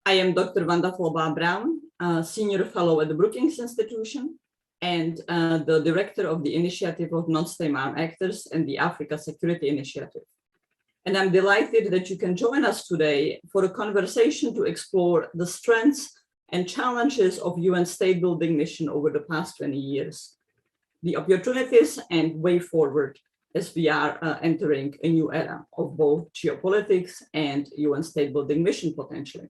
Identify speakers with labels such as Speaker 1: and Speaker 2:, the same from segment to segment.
Speaker 1: I am Dr. Wanda Folba-Brown, Senior Fellow at the Brookings Institution and the Director of the Initiative of Non-State Armed Actors and the Africa Security Initiative. And I'm delighted that you can join us today for a conversation to explore the strengths and challenges of UN state building mission over the past 20 years, the opportunities and way forward as we are entering a new era of both geopolitics and UN state building mission potentially.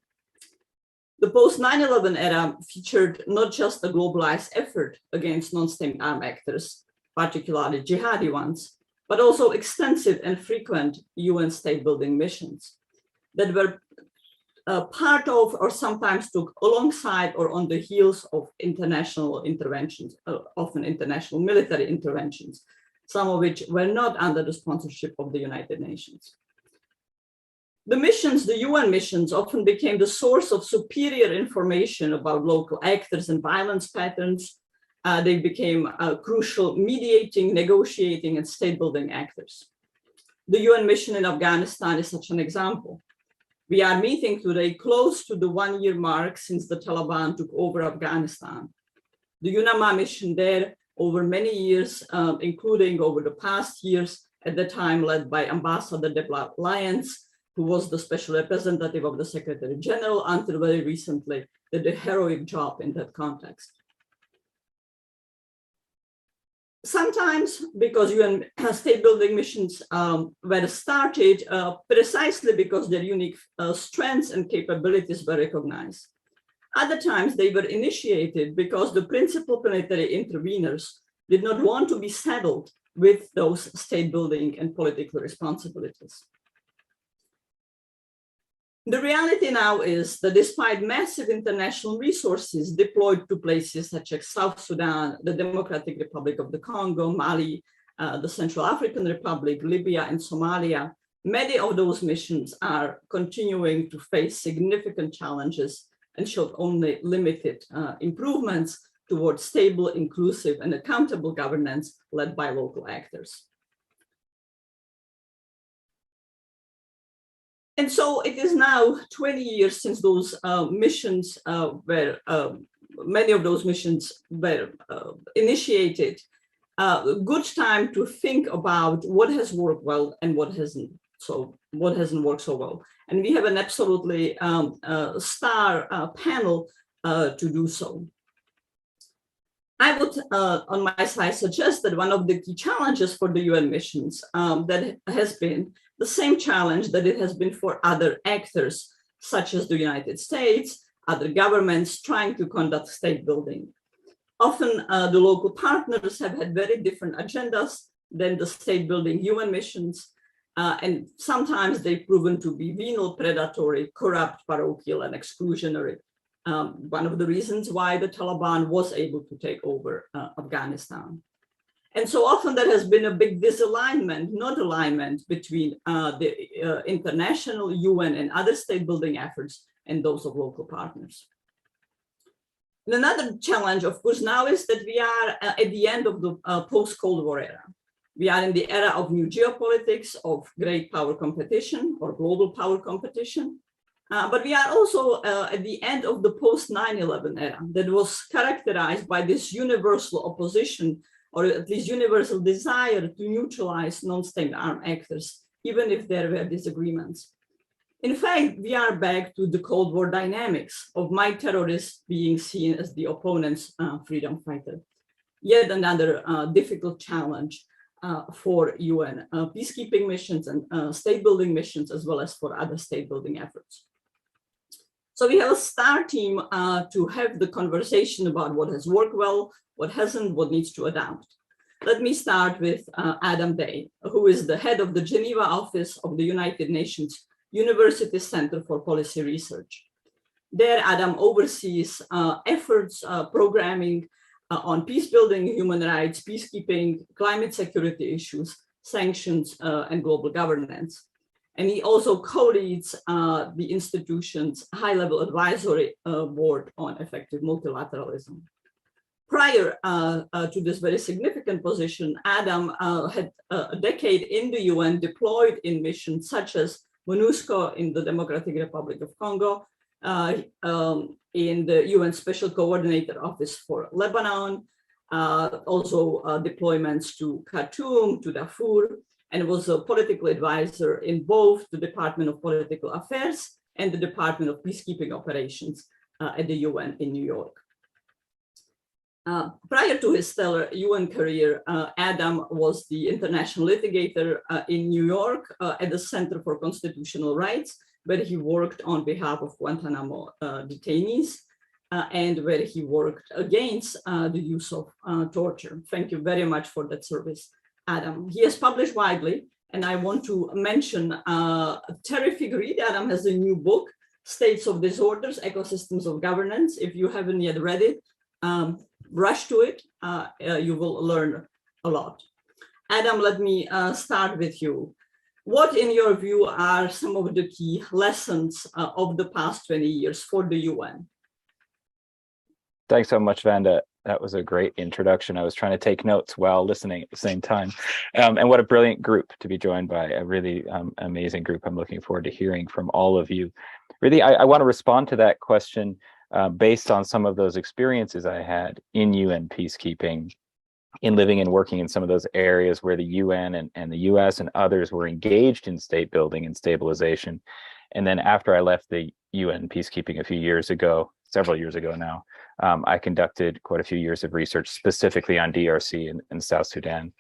Speaker 1: The post-9/11 era featured not just a globalized effort against non-state armed actors, particularly jihadi ones, but also extensive and frequent UN state building missions that were part of or sometimes took alongside or on the heels of international interventions, often international military interventions, some of which were not under the sponsorship of the United Nations. The missions, the UN missions, often became the source of superior information about local actors and violence patterns. They became crucial mediating, negotiating, and state-building actors. The UN mission in Afghanistan is such an example. We are meeting today close to the one-year mark since the Taliban took over Afghanistan. The UNAMA mission there over many years, including over the past years, at the time led by Ambassador Deborah Lyons, who was the special representative of the Secretary General until very recently, did a heroic job in that context. Sometimes because UN state building missions were started precisely because their unique strengths and capabilities were recognized. Other times they were initiated because the principal planetary interveners did not want to be saddled with those state building and political responsibilities. The reality now is that despite massive international resources deployed to places such as South Sudan, the Democratic Republic of the Congo, Mali, the Central African Republic, Libya, and Somalia, many of those missions are continuing to face significant challenges and showed only limited improvements towards stable, inclusive, and accountable governance led by local actors. And so it is now 20 years since those missions many of those missions were initiated. A good time to think about what has worked well and what hasn't worked so well. And we have an absolutely star panel to do so. I would, on my side, suggest that one of the key challenges for the UN missions that has been the same challenge that it has been for other actors, such as the United States, other governments trying to conduct state building. Often the local partners have had very different agendas than the state building UN missions, and sometimes they've proven to be venal, predatory, corrupt, parochial, and exclusionary. One of the reasons why the Taliban was able to take over Afghanistan. And so often there has been a big disalignment, not alignment between the international UN and other state building efforts and those of local partners. And another challenge, of course, now is that we are at the end of the post-Cold War era. We are in the era of new geopolitics, of great power competition or global power competition. But we are also at the end of the post-9/11 era that was characterized by this universal opposition, or at least universal desire to neutralize non-state armed actors, even if there were disagreements. In fact, we are back to the Cold War dynamics of might terrorists being seen as the opponent's freedom fighter. Yet another difficult challenge for UN peacekeeping missions and state building missions, as well as for other state building efforts. So we have a star team to have the conversation about what has worked well, what hasn't, what needs to adapt. Let me start with Adam Baine, who is the head of the Geneva office of the United Nations University Center for Policy Research. There, Adam oversees efforts, programming on peace building, human rights, peacekeeping, climate security issues, sanctions, and global governance. And he also co-leads the institution's high-level advisory board on effective multilateralism. Prior to this very significant position, Adam had a decade in the UN, deployed in missions such as MONUSCO in the Democratic Republic of Congo, in the UN Special Coordinator Office for Lebanon, also deployments to Khartoum, to Darfur, and was a political advisor in both the Department of Political Affairs and the Department of Peacekeeping Operations at the UN in New York. Prior to his stellar UN career, Adam was the international litigator in New York at the Center for Constitutional Rights, where he worked on behalf of Guantanamo detainees and where he worked against the use of torture. Thank you very much for that service, Adam. He has published widely, and I want to mention a terrific read. Adam has a new book, States of Disorders, Ecosystems of Governance. If you haven't yet read it, rush to it. You will learn a lot. Adam, let me start with you. What, in your view, are some of the key lessons of the past 20 years for the UN?
Speaker 2: Thanks so much, Vanda. That was a great introduction. I was trying to take notes while listening at the same time. And what a brilliant group to be joined by, a really amazing group. I'm looking forward to hearing from all of you. Really, I want to respond to that question based on some of those experiences I had in UN peacekeeping, in living and working in some of those areas where the UN and the US and others were engaged in state building and stabilization. And then after I left the UN peacekeeping a few years ago, several years ago now, I conducted quite a few years of research specifically on DRC and South Sudan,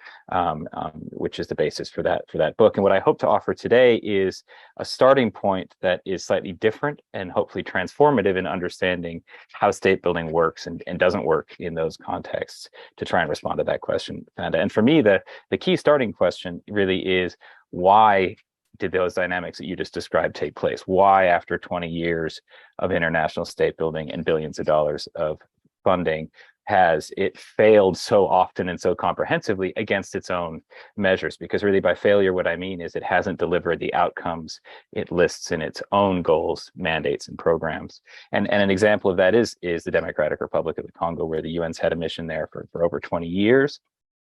Speaker 2: which is the basis for that book. And what I hope to offer today is a starting point that is slightly different and hopefully transformative in understanding how state building works and doesn't work in those contexts to try and respond to that question, Vanda. And for me, the key starting question really is, why did those dynamics that you just described take place? Why, after 20 years of international state building and billions of dollars of funding, has it failed so often and so comprehensively against its own measures? Because really, by failure, what I mean is it hasn't delivered the outcomes it lists in its own goals, mandates, and programs. And an example of that is the Democratic Republic of the Congo, where the UN's had a mission there for over 20 years.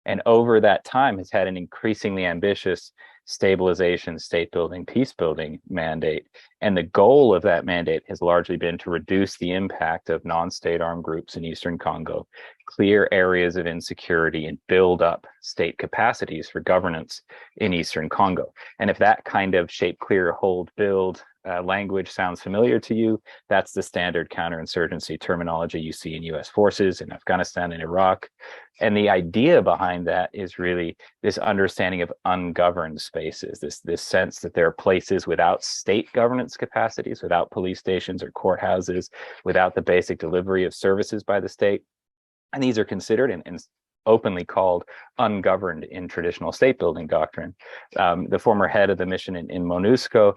Speaker 2: And over that time has had an increasingly ambitious stabilization, state building, peace building mandate. And the goal of that mandate has largely been to reduce the impact of non-state armed groups in Eastern Congo, clear areas of insecurity, and build up state capacities for governance in Eastern Congo. And if that kind of shape, clear, hold, build language sounds familiar to you, that's the standard counterinsurgency terminology you see in US forces in Afghanistan and Iraq. And the idea behind that is really this understanding of ungoverned spaces, this sense that there are places without state governance capacities, without police stations or courthouses, without the basic delivery of services by the state. And these are considered and openly called ungoverned in traditional state building doctrine. The former head of the mission in MONUSCO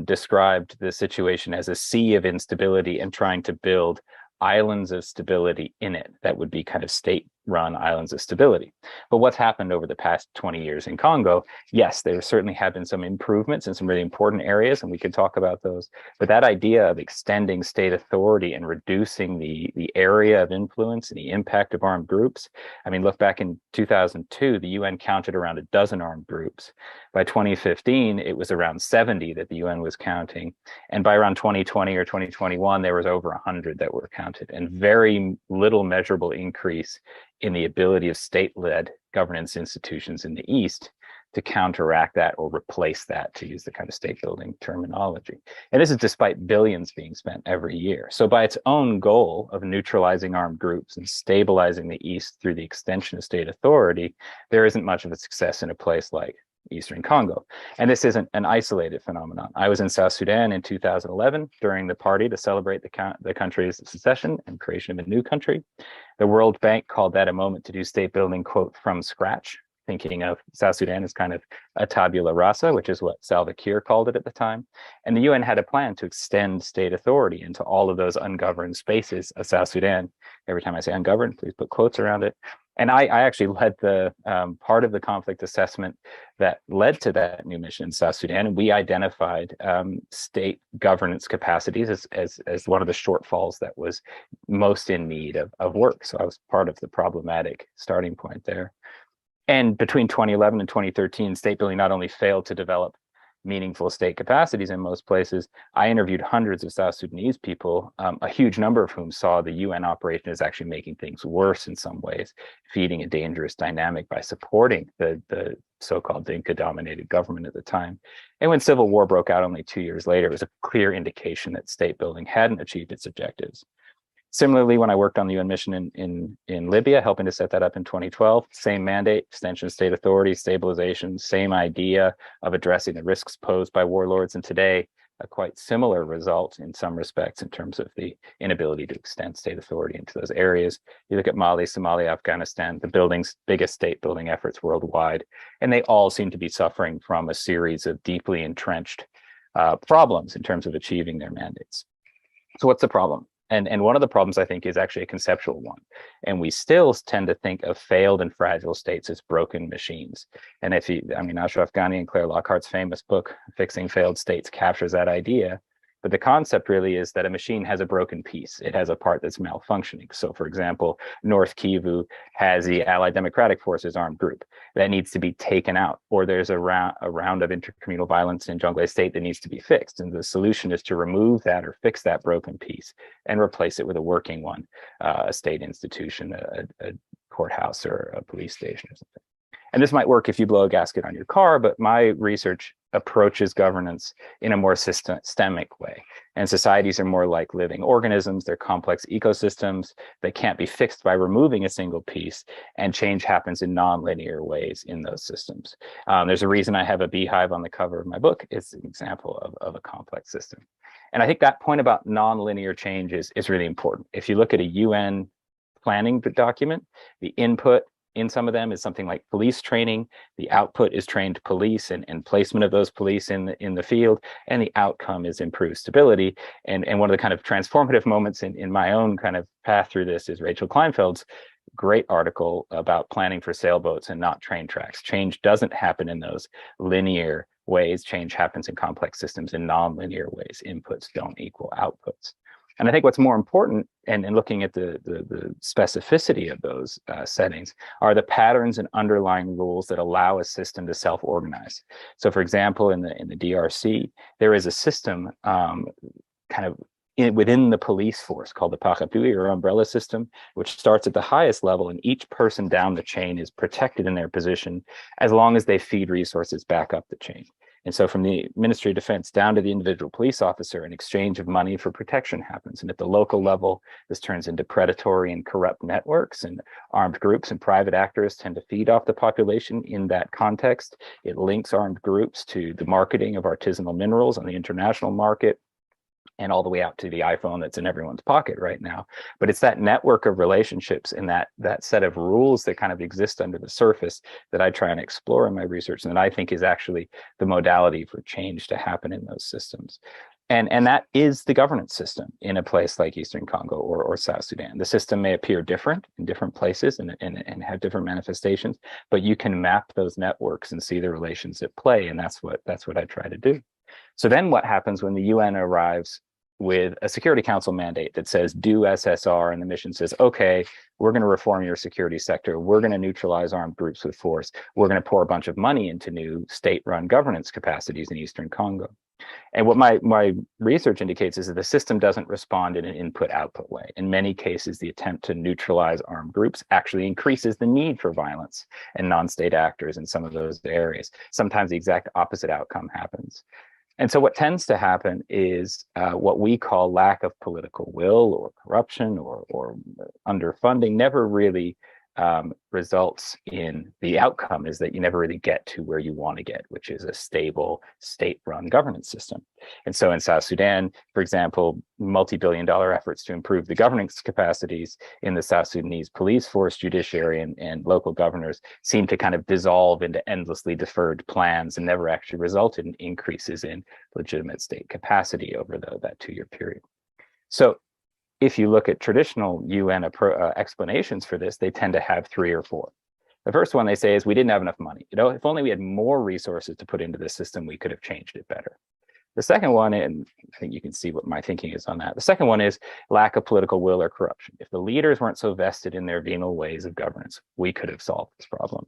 Speaker 2: described the situation as a sea of instability and trying to build islands of stability in it that would be kind of state-run islands of stability. But what's happened over the past 20 years in Congo? Yes, there certainly have been some improvements in some really important areas, and we could talk about those. But that idea of extending state authority and reducing the area of influence and the impact of armed groups. I mean, look back in 2002, the UN counted around a dozen armed groups. By 2015, it was around 70 that the UN was counting. And by around 2020 or 2021, there was over 100 that were counted, and very little measurable increase in the ability of state-led governance institutions in the East to counteract that or replace that, to use the kind of state building terminology. And this is despite billions being spent every year. So by its own goal of neutralizing armed groups and stabilizing the East through the extension of state authority, there isn't much of a success in a place like Eastern Congo. And this isn't an isolated phenomenon. I was in South Sudan in 2011 during the party to celebrate the country's secession and creation of a new country. The World Bank called that a moment to do state building, quote, from scratch, thinking of South Sudan as kind of a tabula rasa, which is what Salva Kiir called it at the time. And the UN had a plan to extend state authority into all of those ungoverned spaces of South Sudan. Every time I say ungoverned, please put quotes around it. And I actually led the part of the conflict assessment that led to that new mission in South Sudan. And we identified state governance capacities as one of the shortfalls that was most in need of work. So I was part of the problematic starting point there. And between 2011 and 2013, state building not only failed to develop meaningful state capacities in most places. I interviewed hundreds of South Sudanese people, a huge number of whom saw the UN operation as actually making things worse in some ways, feeding a dangerous dynamic by supporting the so-called Dinka-dominated government at the time. And when civil war broke out only 2 years later, it was a clear indication that state building hadn't achieved its objectives. Similarly, when I worked on the UN mission in Libya, helping to set that up in 2012, same mandate, extension of state authority, stabilization, same idea of addressing the risks posed by warlords. And today, a quite similar result in some respects in terms of the inability to extend state authority into those areas. You look at Mali, Somalia, Afghanistan, the biggest state building efforts worldwide, and they all seem to be suffering from a series of deeply entrenched problems in terms of achieving their mandates. So what's the problem? And one of the problems, I think, is actually a conceptual one. And we still tend to think of failed and fragile states as broken machines. And Ashraf Ghani and Claire Lockhart's famous book, Fixing Failed States, captures that idea. But the concept really is that a machine has a broken piece. It has a part that's malfunctioning. So, for example, North Kivu has the Allied Democratic Forces armed group that needs to be taken out, or there's a round of intercommunal violence in Jonglei State that needs to be fixed. And the solution is to remove that or fix that broken piece and replace it with a working one, a state institution, a courthouse, or a police station or something. And this might work if you blow a gasket on your car, but my research approaches governance in a more systemic way. And societies are more like living organisms. They're complex ecosystems. They can't be fixed by removing a single piece, and change happens in nonlinear ways in those systems. There's a reason I have a beehive on the cover of my book. It's an example of a complex system. And I think that point about nonlinear change is really important. If you look at a UN planning document, the input in some of them is something like police training. The output is trained police and placement of those police in the field, and the outcome is improved stability. And one of the kind of transformative moments in my own kind of path through this is Rachel Kleinfeld's great article about planning for sailboats and not train tracks. Change doesn't happen in those linear ways. Change happens in complex systems in non-linear ways. Inputs don't equal outputs. And I think what's more important, and looking at the specificity of those settings, are the patterns and underlying rules that allow a system to self-organize. So, for example, in the DRC, there is a system within the police force called the parapluie, or umbrella system, which starts at the highest level, and each person down the chain is protected in their position as long as they feed resources back up the chain. And so from the Ministry of Defense down to the individual police officer, an exchange of money for protection happens. And at the local level, this turns into predatory and corrupt networks, and armed groups and private actors tend to feed off the population in that context. It links armed groups to the marketing of artisanal minerals on the international market, and all the way out to the iPhone that's in everyone's pocket right now. But it's that network of relationships and that set of rules that kind of exist under the surface that I try and explore in my research, and that I think is actually the modality for change to happen in those systems. And that is the governance system in a place like Eastern Congo or South Sudan. The system may appear different in different places and have different manifestations, but you can map those networks and see the relations at play, and that's what I try to do. So then what happens when the UN arrives with a Security Council mandate that says do SSR, and the mission says, okay, we're going to reform your security sector. We're going to neutralize armed groups with force. We're going to pour a bunch of money into new state-run governance capacities in Eastern Congo. And what my research indicates is that the system doesn't respond in an input-output way. In many cases, the attempt to neutralize armed groups actually increases the need for violence and non-state actors in some of those areas. Sometimes the exact opposite outcome happens. And so what tends to happen is what we call lack of political will, or corruption, or underfunding never really results in the outcome, is that you never really get to where you want to get, which is a stable state-run governance system. And so in South Sudan, for example, multi-billion-dollar efforts to improve the governance capacities in the South Sudanese police force, judiciary, and local governors seem to kind of dissolve into endlessly deferred plans and never actually resulted in increases in legitimate state capacity over that 2-year period. So if you look at traditional UN explanations for this, they tend to have 3 or 4. The first one they say is we didn't have enough money. If only we had more resources to put into this system, we could have changed it better. The second one, and I think you can see what my thinking is on that. The second one is lack of political will or corruption. If the leaders weren't so vested in their venal ways of governance, we could have solved this problem.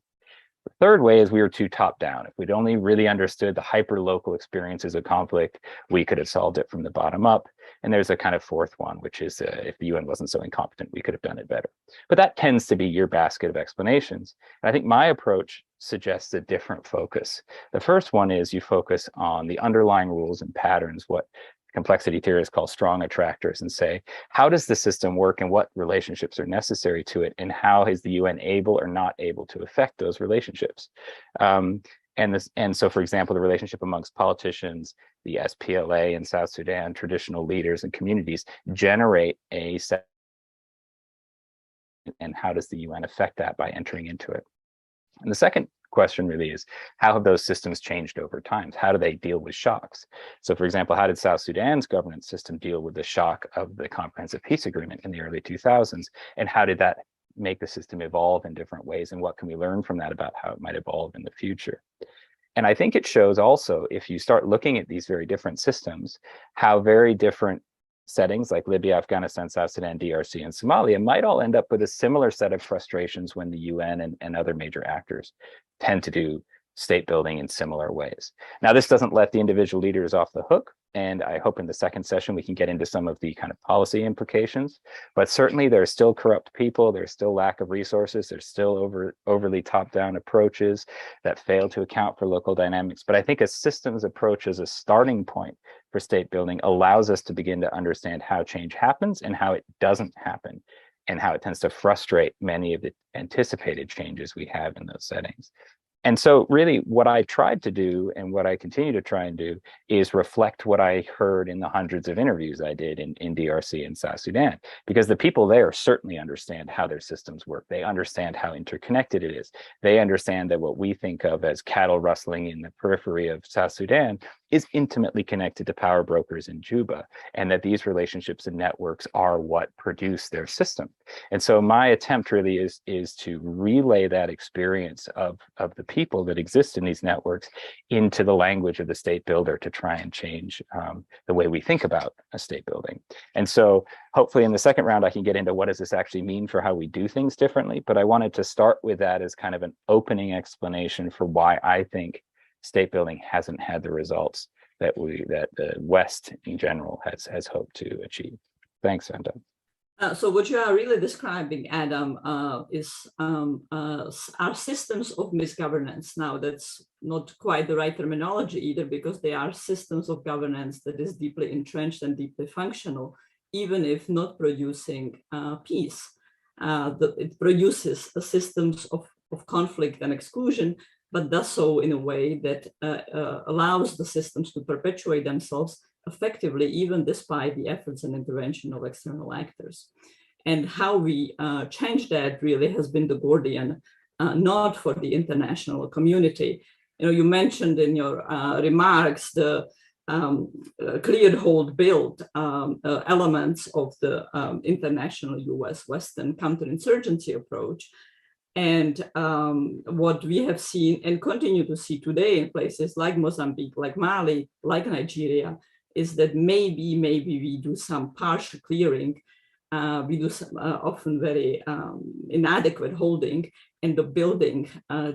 Speaker 2: The third way is we were too top down. If we'd only really understood the hyper local experiences of conflict, we could have solved it from the bottom up. And there's a kind of fourth one, which is if the UN wasn't so incompetent, we could have done it better. But that tends to be your basket of explanations. And I think my approach suggests a different focus. The first one is you focus on the underlying rules and patterns, what complexity theorists call strong attractors, and say, how does the system work and what relationships are necessary to it? And how is the UN able or not able to affect those relationships? And so, for example, the relationship amongst politicians, the SPLA in South Sudan, traditional leaders and communities generate a set. And how does the UN affect that by entering into it? And the second question really is, how have those systems changed over time? How do they deal with shocks? So, for example, how did South Sudan's governance system deal with the shock of the Comprehensive Peace Agreement in the early 2000s? And how did that make the system evolve in different ways? And what can we learn from that about how it might evolve in the future? And I think it shows also, if you start looking at these very different systems, how very different settings like Libya, Afghanistan, South Sudan, DRC, and Somalia might all end up with a similar set of frustrations when the UN and other major actors tend to do state building in similar ways. Now, this doesn't let the individual leaders off the hook. And I hope in the second session, we can get into some of the kind of policy implications. But certainly there are still corrupt people. There's still lack of resources. There's still overly top-down approaches that fail to account for local dynamics. But I think a systems approach as a starting point for state building allows us to begin to understand how change happens and how it doesn't happen, and how it tends to frustrate many of the anticipated changes we have in those settings. And so really what I tried to do and what I continue to try and do is reflect what I heard in the hundreds of interviews I did in DRC and South Sudan, because the people there certainly understand how their systems work. They understand how interconnected it is. They understand that what we think of as cattle rustling in the periphery of South Sudan is intimately connected to power brokers in Juba, and that these relationships and networks are what produce their system. And so my attempt really is to relay that experience of the people that exist in these networks into the language of the state builder to try and change the way we think about a state building. And so hopefully in the second round, I can get into what does this actually mean for how we do things differently. But I wanted to start with that as kind of an opening explanation for why I think state building hasn't had the results that the West in general has hoped to achieve. Thanks, Vanda.
Speaker 1: So what you are really describing, Adam, is our systems of misgovernance. Now, that's not quite the right terminology either, because they are systems of governance that is deeply entrenched and deeply functional, even if not producing peace. It produces systems of conflict and exclusion, but does so in a way that allows the systems to perpetuate themselves effectively, even despite the efforts and intervention of external actors. And how we change that really has been the Gordian knot for the international community. You mentioned in your remarks the cleared, hold, build elements of the international US Western counterinsurgency approach. And what we have seen and continue to see today in places like Mozambique, like Mali, like Nigeria, is that maybe we do some partial clearing, we do some often very inadequate holding, and the building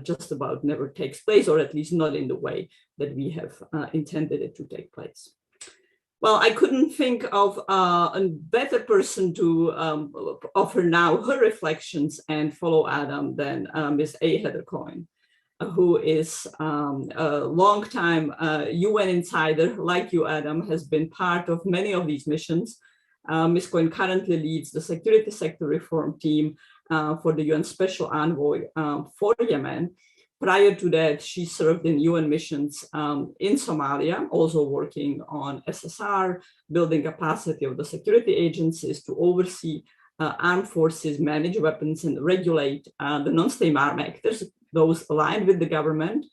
Speaker 1: just about never takes place, or at least not in the way that we have intended it to take place. Well, I couldn't think of a better person to offer now her reflections and follow Adam than Ms. A. Heather Coyne, who is a longtime UN insider, like you, Adam, has been part of many of these missions. Ms. Coyne currently leads the security sector reform team for the UN Special Envoy for Yemen. Prior to that, she served in UN missions in Somalia, also working on SSR, building capacity of the security agencies to oversee armed forces, manage weapons, and regulate the non-state armed actors, those aligned with the government.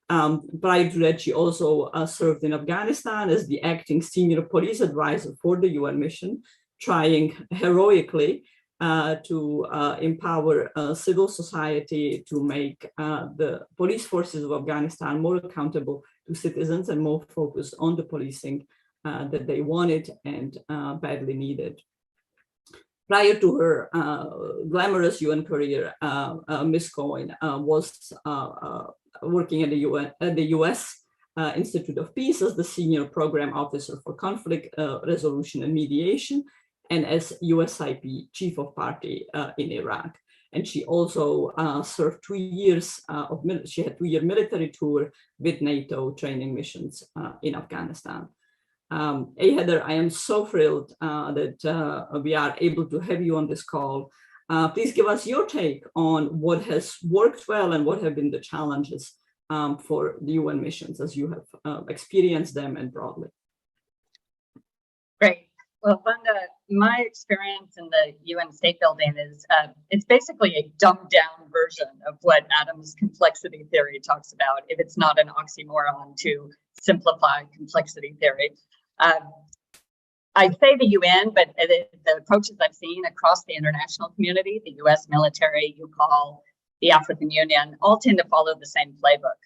Speaker 1: Prior to that, she also served in Afghanistan as the acting senior police advisor for the UN mission, trying heroically to empower civil society to make the police forces of Afghanistan more accountable to citizens and more focused on the policing that they wanted and badly needed. Prior to her glamorous UN career, Ms. Coyne was working at the US Institute of Peace as the Senior Program Officer for Conflict Resolution and Mediation, and as USIP Chief of Party in Iraq. And she also served 2 years she had 2-year military tour with NATO training missions in Afghanistan. Heather, I am so thrilled that we are able to have you on this call. Please give us your take on what has worked well and what have been the challenges for the UN missions as you have experienced them and broadly.
Speaker 3: Great. Well, Vanda, my experience in the UN state building is it's basically a dumbed down version of what Adams' complexity theory talks about, if it's not an oxymoron to simplify complexity theory. I say the UN, but the approaches I've seen across the international community, the US military, UCAL, the African Union, all tend to follow the same playbook.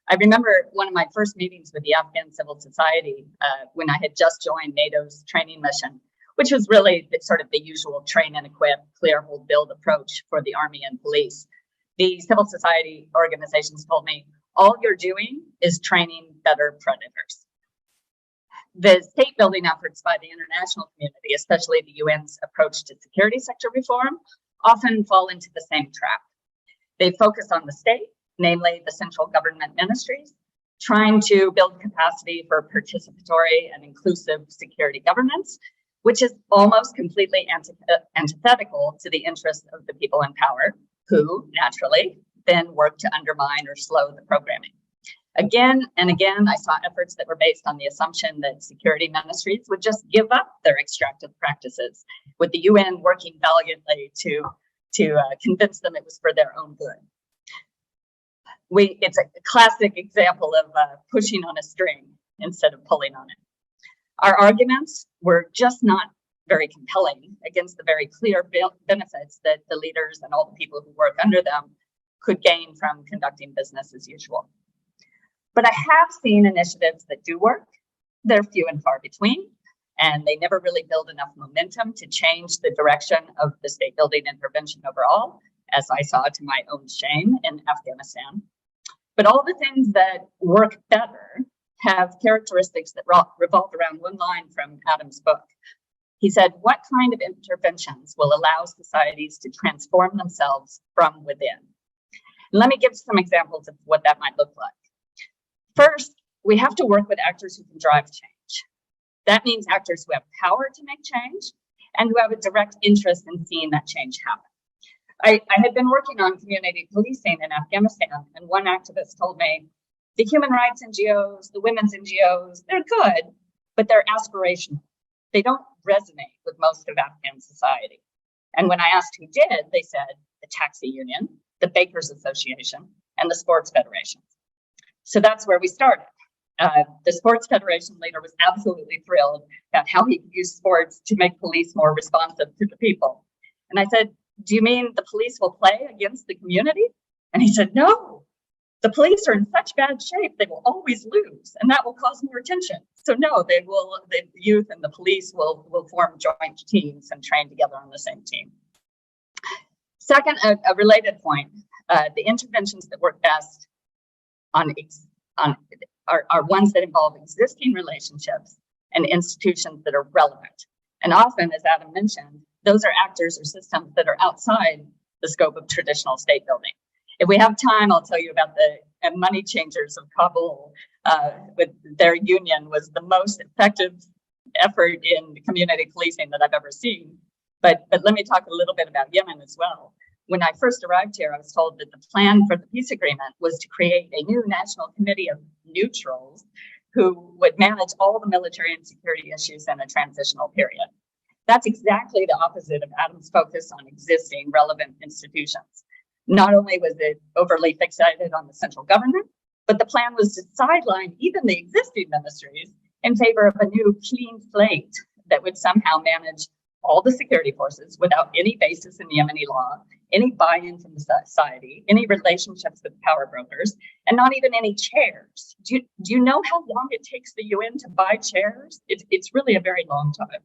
Speaker 3: I remember one of my first meetings with the Afghan civil society when I had just joined NATO's training mission, which was really sort of the usual train and equip, clear, hold, build approach for the army and police. The civil society organizations told me, all you're doing is training better predators. The state building efforts by the international community, especially the UN's approach to security sector reform, often fall into the same trap. They focus on the state, namely the central government ministries, trying to build capacity for participatory and inclusive security governance, which is almost completely antithetical to the interests of the people in power, who naturally then work to undermine or slow the programming. Again and again, I saw efforts that were based on the assumption that security ministries would just give up their extractive practices, with the UN working valiantly to convince them it was for their own good. It's a classic example of pushing on a string instead of pulling on it. Our arguments were just not very compelling against the very clear benefits that the leaders and all the people who work under them could gain from conducting business as usual. But I have seen initiatives that do work. They're few and far between, and they never really build enough momentum to change the direction of the state building intervention overall, as I saw to my own shame in Afghanistan. But all the things that work better have characteristics that revolve around one line from Adams' book. He said, what kind of interventions will allow societies to transform themselves from within? And let me give some examples of what that might look like. First, we have to work with actors who can drive change. That means actors who have power to make change and who have a direct interest in seeing that change happen. I had been working on community policing in Afghanistan, and one activist told me, the human rights NGOs, the women's NGOs, they're good, but they're aspirational. They don't resonate with most of Afghan society. And when I asked who did, they said the taxi union, the Bakers Association, and the sports federations. So that's where we started. The sports federation leader was absolutely thrilled about how he could use sports to make police more responsive to the people. And I said, do you mean the police will play against the community? And he said, no, the police are in such bad shape, they will always lose, and that will cause more tension. So no, the youth and the police will form joint teams and train together on the same team. Second, a related point, the interventions that work best are ones that involve existing relationships and institutions that are relevant. And often, as Adam mentioned, those are actors or systems that are outside the scope of traditional state building. If we have time, I'll tell you about the money changers of Kabul. With their union was the most effective effort in community policing that I've ever seen. But let me talk a little bit about Yemen as well. When I first arrived here, I was told that the plan for the peace agreement was to create a new national committee of neutrals who would manage all the military and security issues in a transitional period. That's exactly the opposite of Adams' focus on existing relevant institutions. Not only was it overly fixated on the central government, but the plan was to sideline even the existing ministries in favor of a new clean slate that would somehow manage all the security forces without any basis in Yemeni law, any buy-in from the society, any relationships with power brokers, and not even any chairs. Do you know how long it takes the UN to buy chairs? It's really a very long time.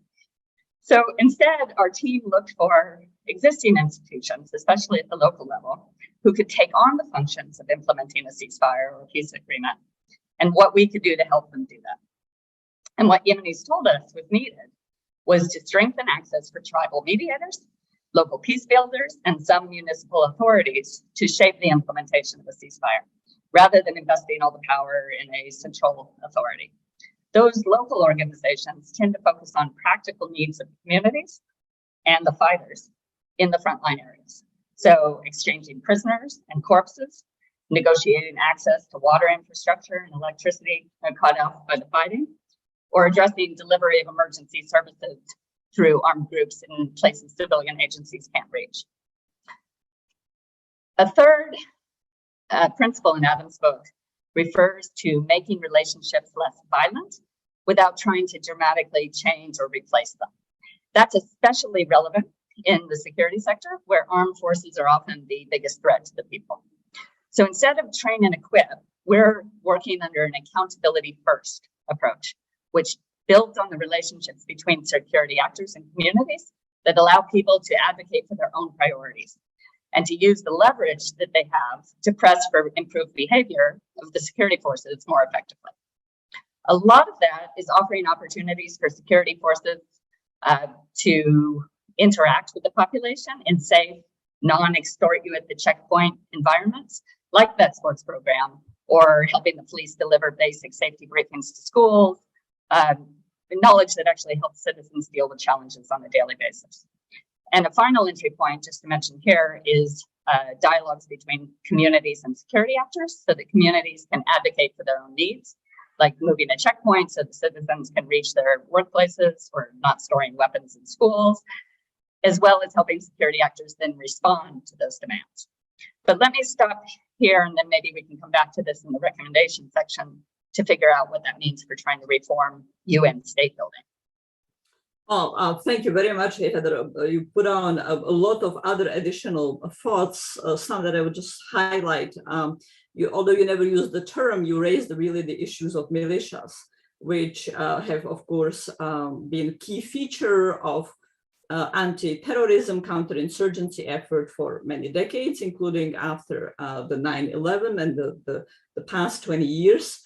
Speaker 3: So instead, our team looked for existing institutions, especially at the local level, who could take on the functions of implementing a ceasefire or peace agreement, and what we could do to help them do that. And what Yemenis told us was needed was to strengthen access for tribal mediators, local peace builders, and some municipal authorities to shape the implementation of a ceasefire, rather than investing all the power in a central authority. Those local organizations tend to focus on practical needs of communities and the fighters in the frontline areas. So exchanging prisoners and corpses, negotiating access to water infrastructure and electricity cut off by the fighting, or addressing delivery of emergency services through armed groups in places civilian agencies can't reach. A third principle in Adam's book refers to making relationships less violent without trying to dramatically change or replace them. That's especially relevant in the security sector, where armed forces are often the biggest threat to the people. So instead of train and equip, we're working under an accountability first approach, which builds on the relationships between security actors and communities that allow people to advocate for their own priorities and to use the leverage that they have to press for improved behavior of the security forces more effectively. A lot of that is offering opportunities for security forces to interact with the population in safe, non-extort you at the checkpoint environments, like that sports program, or helping the police deliver basic safety briefings to schools, knowledge that actually helps citizens deal with challenges on a daily basis. And a final entry point, just to mention here, is dialogues between communities and security actors so that communities can advocate for their own needs, like moving a checkpoint so the citizens can reach their workplaces or not storing weapons in schools, as well as helping security actors then respond to those demands. But let me stop here, and then maybe we can come back to this in the recommendation section to figure out what that means for trying to reform UN state building.
Speaker 1: Oh, thank you very much, Heather. You put on a lot of other additional thoughts, some that I would just highlight. Although you never used the term, you raised really the issues of militias, which have, of course, been a key feature of anti-terrorism, counterinsurgency effort for many decades, including after the 9/11 and the past 20 years.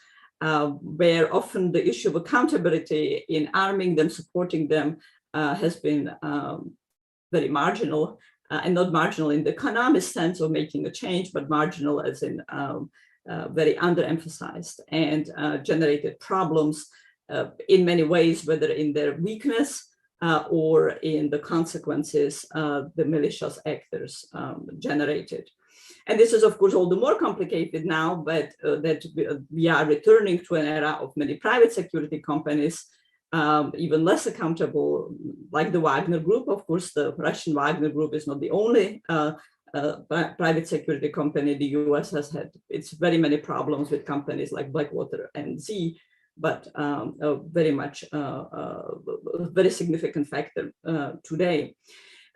Speaker 1: Where often the issue of accountability in arming them, supporting them, has been very marginal, and not marginal in the economic sense of making a change, but marginal as in very underemphasized and generated problems in many ways, whether in their weakness or in the consequences the militias actors generated. And this is, of course, all the more complicated now, but that we are returning to an era of many private security companies, even less accountable, like the Wagner Group. Of course, the Russian Wagner Group is not the only private security company. The US has had its very many problems with companies like Blackwater and Z, but very much a very significant factor today.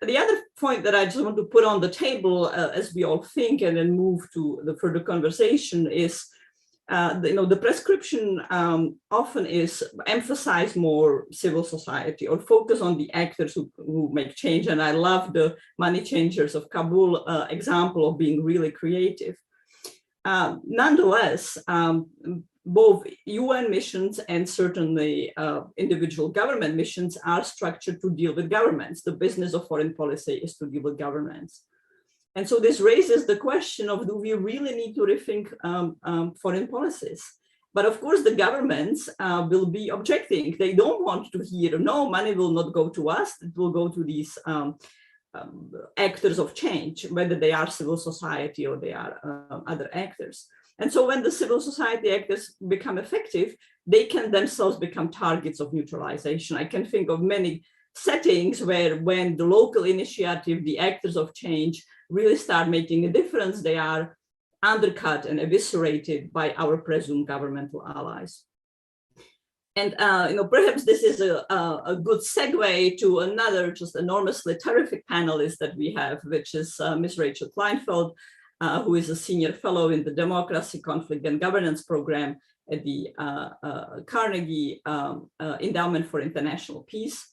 Speaker 1: The other point that I just want to put on the table as we all think and then move to the further conversation is, the prescription often is emphasize more civil society or focus on the actors who make change. And I love the Money Changers of Kabul example of being really creative. Nonetheless, both UN missions and certainly individual government missions are structured to deal with governments. The business of foreign policy is to deal with governments. And so this raises the question of, do we really need to rethink foreign policies? But of course, the governments will be objecting. They don't want to hear, no, money will not go to us, it will go to these actors of change, whether they are civil society or they are other actors. And so when the civil society actors become effective, they can themselves become targets of neutralization. I can think of many settings where when the local initiative, the actors of change really start making a difference, they are undercut and eviscerated by our presumed governmental allies. And perhaps this is a good segue to another just enormously terrific panelist that we have, which is Ms. Rachel Kleinfeld, who is a senior fellow in the Democracy, Conflict and Governance program at the Carnegie Endowment for International Peace.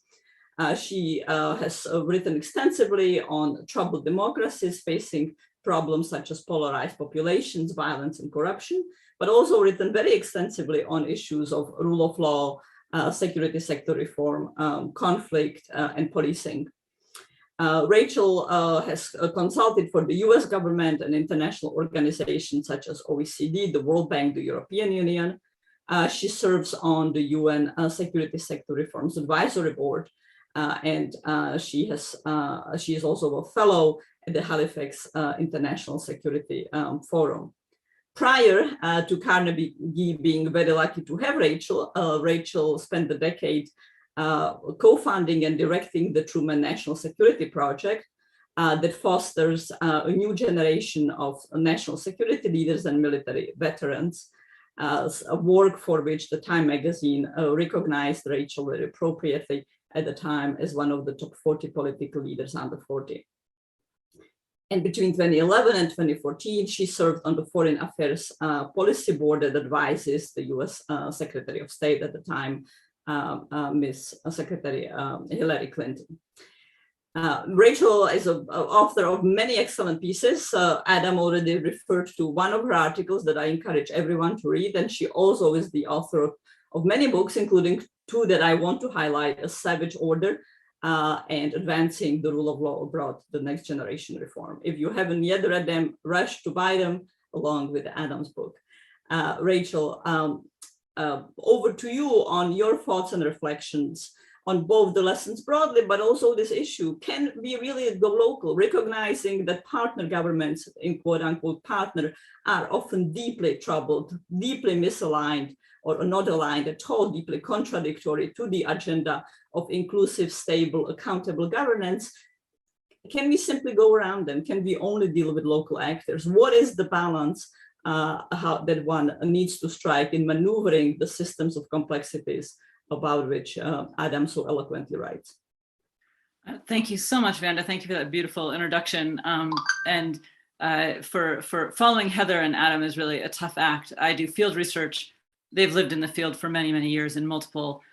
Speaker 1: She has written extensively on troubled democracies facing problems such as polarized populations, violence, and corruption, but also written very extensively on issues of rule of law, security sector reform, conflict, and policing. Rachel has consulted for the US government and international organizations such as OECD, the World Bank, the European Union. She serves on the UN Security Sector Reforms Advisory Board, and she is also a fellow at the Halifax International Security Forum. Prior to Carnegie being very lucky to have Rachel, Rachel spent a decade co-founding and directing the Truman National Security Project that fosters a new generation of national security leaders and military veterans, a work for which the Time magazine recognized Rachel very appropriately at the time as one of the top 40 political leaders under 40. And between 2011 and 2014, she served on the Foreign Affairs Policy Board that advises the US Secretary of State at the time, Miss Secretary Hillary Clinton. Rachel is an author of many excellent pieces. Adam already referred to one of her articles that I encourage everyone to read, and she also is the author of many books, including two that I want to highlight: A Savage Order and Advancing the Rule of Law Abroad, the Next Generation Reform. If you haven't yet read them, rush to buy them along with Adam's book. Rachel, over to you on your thoughts and reflections on both the lessons broadly, but also this issue. Can we really go local, recognizing that partner governments, in quote unquote partner, are often deeply troubled, deeply misaligned, or not aligned at all, deeply contradictory to the agenda of inclusive, stable, accountable governance? Can we simply go around them? Can we only deal with local actors? What is the balance that one needs to strike in maneuvering the systems of complexities about which Adam so eloquently writes?
Speaker 4: Thank you so much, Vanda. Thank you for that beautiful introduction. And for following Heather and Adam is really a tough act. I do field research. They've lived in the field for many, many years in multiple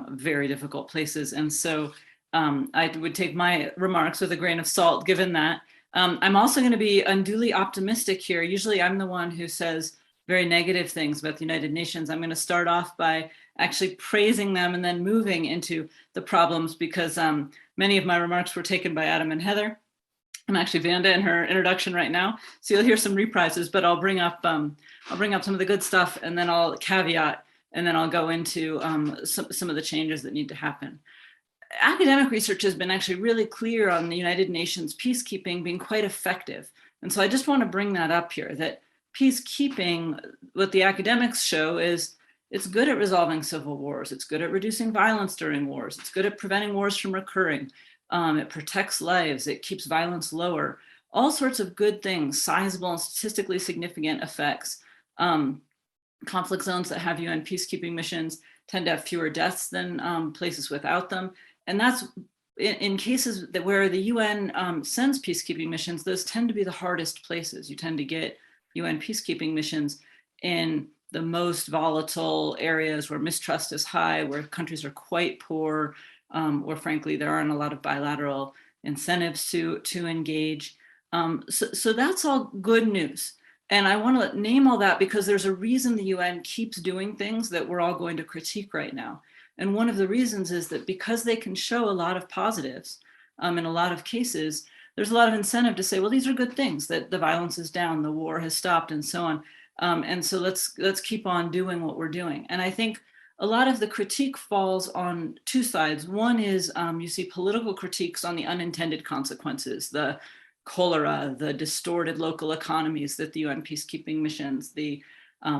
Speaker 4: very difficult places. And so I would take my remarks with a grain of salt, given that. I'm also going to be unduly optimistic here. Usually I'm the one who says very negative things about the United Nations. I'm going to start off by actually praising them and then moving into the problems, because many of my remarks were taken by Adam and Heather. I'm actually Vanda in her introduction right now, so you'll hear some reprises, but I'll bring up some of the good stuff, and then I'll caveat, and then I'll go into some of the changes that need to happen. Academic research has been actually really clear on the United Nations peacekeeping being quite effective. And so I just want to bring that up here, that peacekeeping, what the academics show is it's good at resolving civil wars. It's good at reducing violence during wars. It's good at preventing wars from recurring. It protects lives. It keeps violence lower. All sorts of good things, sizable and statistically significant effects. Conflict zones that have UN peacekeeping missions tend to have fewer deaths than places without them. And that's in cases that where the UN sends peacekeeping missions, those tend to be the hardest places. You tend to get UN peacekeeping missions in the most volatile areas where mistrust is high, where countries are quite poor, where frankly there aren't a lot of bilateral incentives to engage. So that's all good news. And I want to name all that because there's a reason the UN keeps doing things that we're all going to critique right now. And one of the reasons is that because they can show a lot of positives in a lot of cases, there's a lot of incentive to say, well, these are good things, that the violence is down, the war has stopped, and so on. And so let's keep on doing what we're doing. And I think a lot of the critique falls on two sides. One is you see political critiques on the unintended consequences, the cholera, the distorted local economies that the UN peacekeeping missions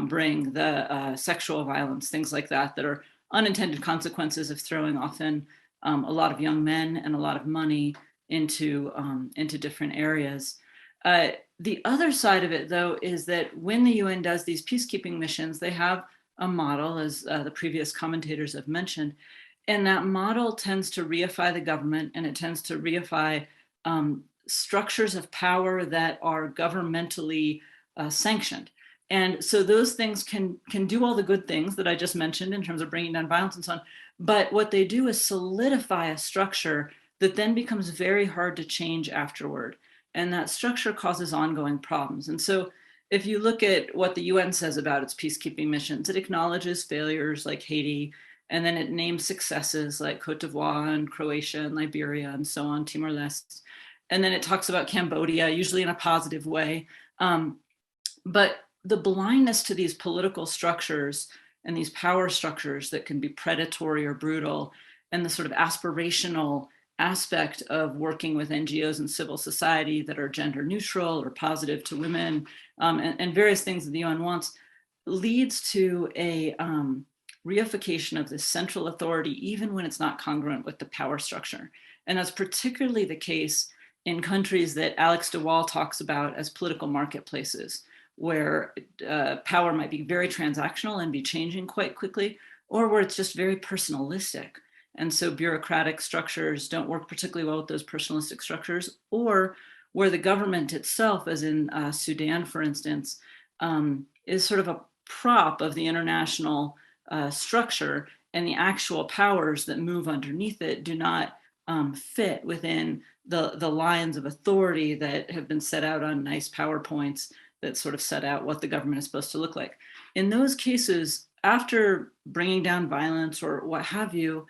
Speaker 4: bring, the sexual violence, things like that, that are unintended consequences of throwing often a lot of young men and a lot of money into different areas. The other side of it, though, is that when the UN does these peacekeeping missions, they have a model, as the previous commentators have mentioned, and that model tends to reify the government, and it tends to reify structures of power that are governmentally sanctioned. And so those things can do all the good things that I just mentioned in terms of bringing down violence and so on. But what they do is solidify a structure that then becomes very hard to change afterward. And that structure causes ongoing problems. And so if you look at what the UN says about its peacekeeping missions, it acknowledges failures like Haiti, and then it names successes like Cote d'Ivoire and Croatia and Liberia and so on, Timor-Leste. And then it talks about Cambodia, usually in a positive way. But the blindness to these political structures and these power structures that can be predatory or brutal, and the sort of aspirational aspect of working with NGOs and civil society that are gender neutral or positive to women, and various things that the UN wants, leads to a reification of this central authority, even when it's not congruent with the power structure. And that's particularly the case in countries that Alex de Waal talks about as political marketplaces, where power might be very transactional and be changing quite quickly, or where it's just very personalistic. And so bureaucratic structures don't work particularly well with those personalistic structures, or where the government itself, as in Sudan, for instance, is sort of a prop of the international structure, and the actual powers that move underneath it do not fit within the lines of authority that have been set out on nice PowerPoints that sort of set out what the government is supposed to look like. In those cases, after bringing down violence or what have you,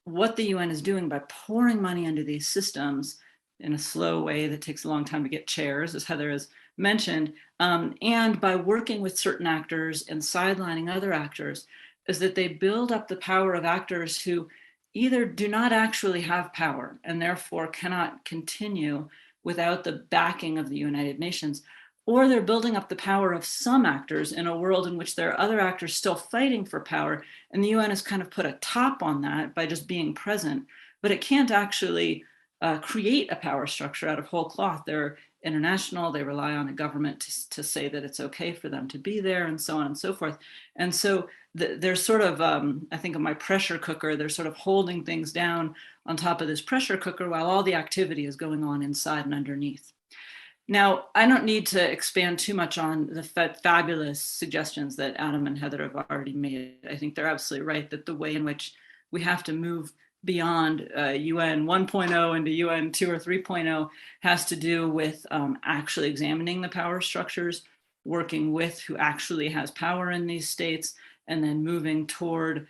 Speaker 4: what the UN is doing by pouring money into these systems in a slow way that takes a long time to get chairs, as Heather has mentioned, and by working with certain actors and sidelining other actors, is that they build up the power of actors who either do not actually have power and therefore cannot continue without the backing of the United Nations, or they're building up the power of some actors in a world in which there are other actors still fighting for power. And the UN has kind of put a top on that by just being present, but it can't actually create a power structure out of whole cloth. They're international, they rely on a government to say that it's okay for them to be there, and so on and so forth. And so they're sort of, I think of my pressure cooker, they're sort of holding things down on top of this pressure cooker while all the activity is going on inside and underneath. Now, I don't need to expand too much on the fabulous suggestions that Adam and Heather have already made. I think they're absolutely right that the way in which we have to move beyond UN 1.0 into UN 2 or 3.0 has to do with actually examining the power structures, working with who actually has power in these states, and then moving toward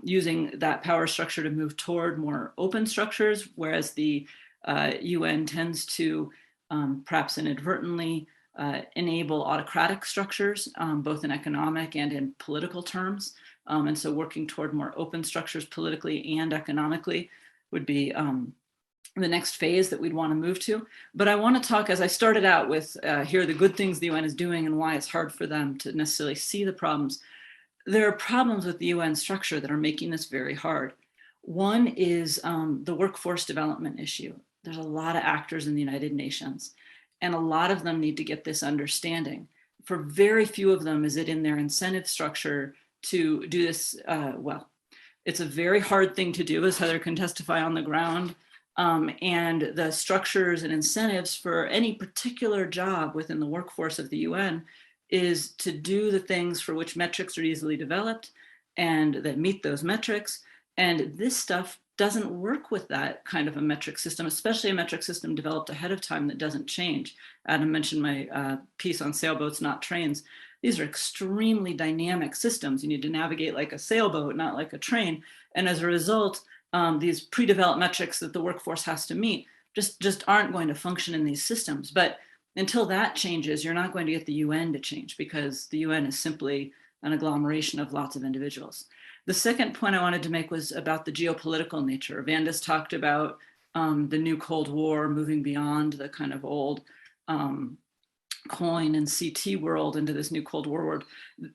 Speaker 4: using that power structure to move toward more open structures, whereas the UN tends to perhaps inadvertently enable autocratic structures, both in economic and in political terms. And so working toward more open structures politically and economically would be the next phase that we'd want to move to. But I want to talk, as I started out with, here are the good things the UN is doing and why it's hard for them to necessarily see the problems. There are problems with the UN structure that are making this very hard. One is the workforce development issue. There's a lot of actors in the United Nations, and a lot of them need to get this understanding. For very few of them is it in their incentive structure to do this well. It's a very hard thing to do, as Heather can testify on the ground. And the structures and incentives for any particular job within the workforce of the UN is to do the things for which metrics are easily developed and that meet those metrics. And this stuff doesn't work with that kind of a metric system, especially a metric system developed ahead of time that doesn't change. Adam mentioned my piece on sailboats, not trains. These are extremely dynamic systems. You need to navigate like a sailboat, not like a train. And as a result, these pre-developed metrics that the workforce has to meet just aren't going to function in these systems. But until that changes, you're not going to get the UN to change, because the UN is simply an agglomeration of lots of individuals. The second point I wanted to make was about the geopolitical nature. Vanda's talked about the new Cold War moving beyond the kind of old Coyne and CT world into this new Cold War world.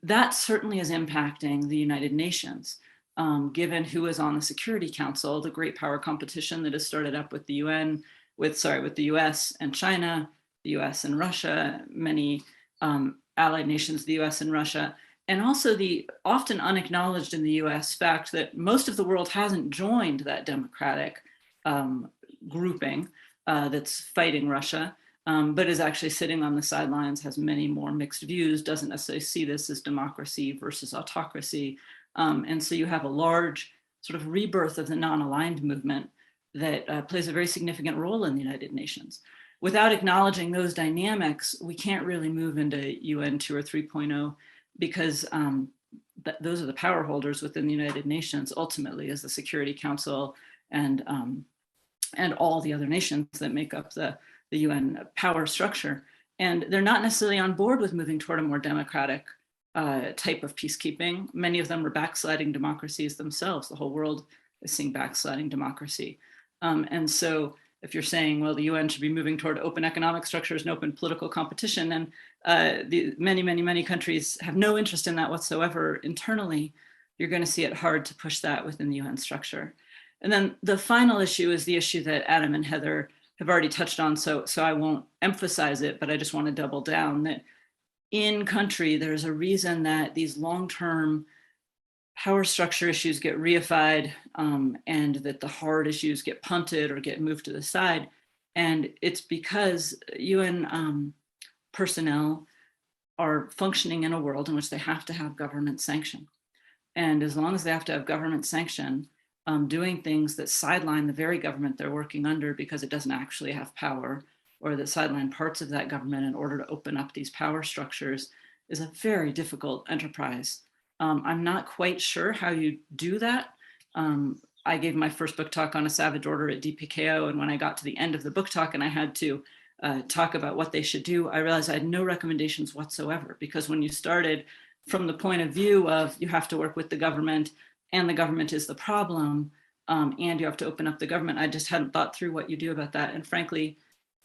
Speaker 4: That certainly is impacting the United Nations, given who is on the Security Council, the great power competition that has started up with the UN, with the US and China, the US and Russia, many allied nations, the US and Russia. And also the often unacknowledged in the US fact that most of the world hasn't joined that democratic grouping that's fighting Russia. but is actually sitting on the sidelines, has many more mixed views, doesn't necessarily see this as democracy versus autocracy. And so you have a large sort of rebirth of the non-aligned movement that plays a very significant role in the United Nations. Without acknowledging those dynamics, we can't really move into UN 2 or 3.0 because those are the power holders within the United Nations, ultimately, as the Security Council and all the other nations that make up the UN power structure. And they're not necessarily on board with moving toward a more democratic type of peacekeeping. Many of them are backsliding democracies themselves. The whole world is seeing backsliding democracy. And so if you're saying, well, the UN should be moving toward open economic structures and open political competition, and many countries have no interest in that whatsoever internally, you're going to see it hard to push that within the UN structure. And then the final issue is the issue that Adam and Heather have already touched on, so I won't emphasize it, but I just want to double down that in country, there's a reason that these long-term power structure issues get reified and that the hard issues get punted or get moved to the side. And it's because UN personnel are functioning in a world in which they have to have government sanction. And as long as they have to have government sanction, doing things that sideline the very government they're working under because it doesn't actually have power, or that sideline parts of that government in order to open up these power structures, is a very difficult enterprise. I'm not quite sure how you do that. I gave my first book talk on a savage order at DPKO, and when I got to the end of the book talk and I had to talk about what they should do, I realized I had no recommendations whatsoever, because when you started from the point of view of you have to work with the government and the government is the problem, and you have to open up the government, I just hadn't thought through what you do about that. And frankly,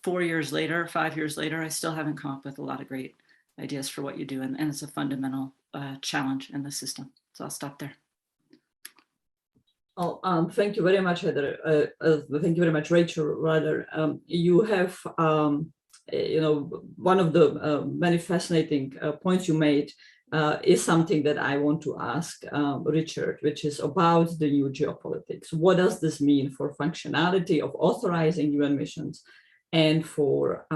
Speaker 4: 4 years later, 5 years later, I still haven't come up with a lot of great ideas for what you do. And it's a fundamental challenge in the system. So I'll stop there.
Speaker 1: Oh, thank you very much, Heather. Thank you very much, Rachel. Rather, you have, one of the many fascinating points you made is something that I want to ask Richard, which is about the new geopolitics. What does this mean for functionality of authorizing UN missions and for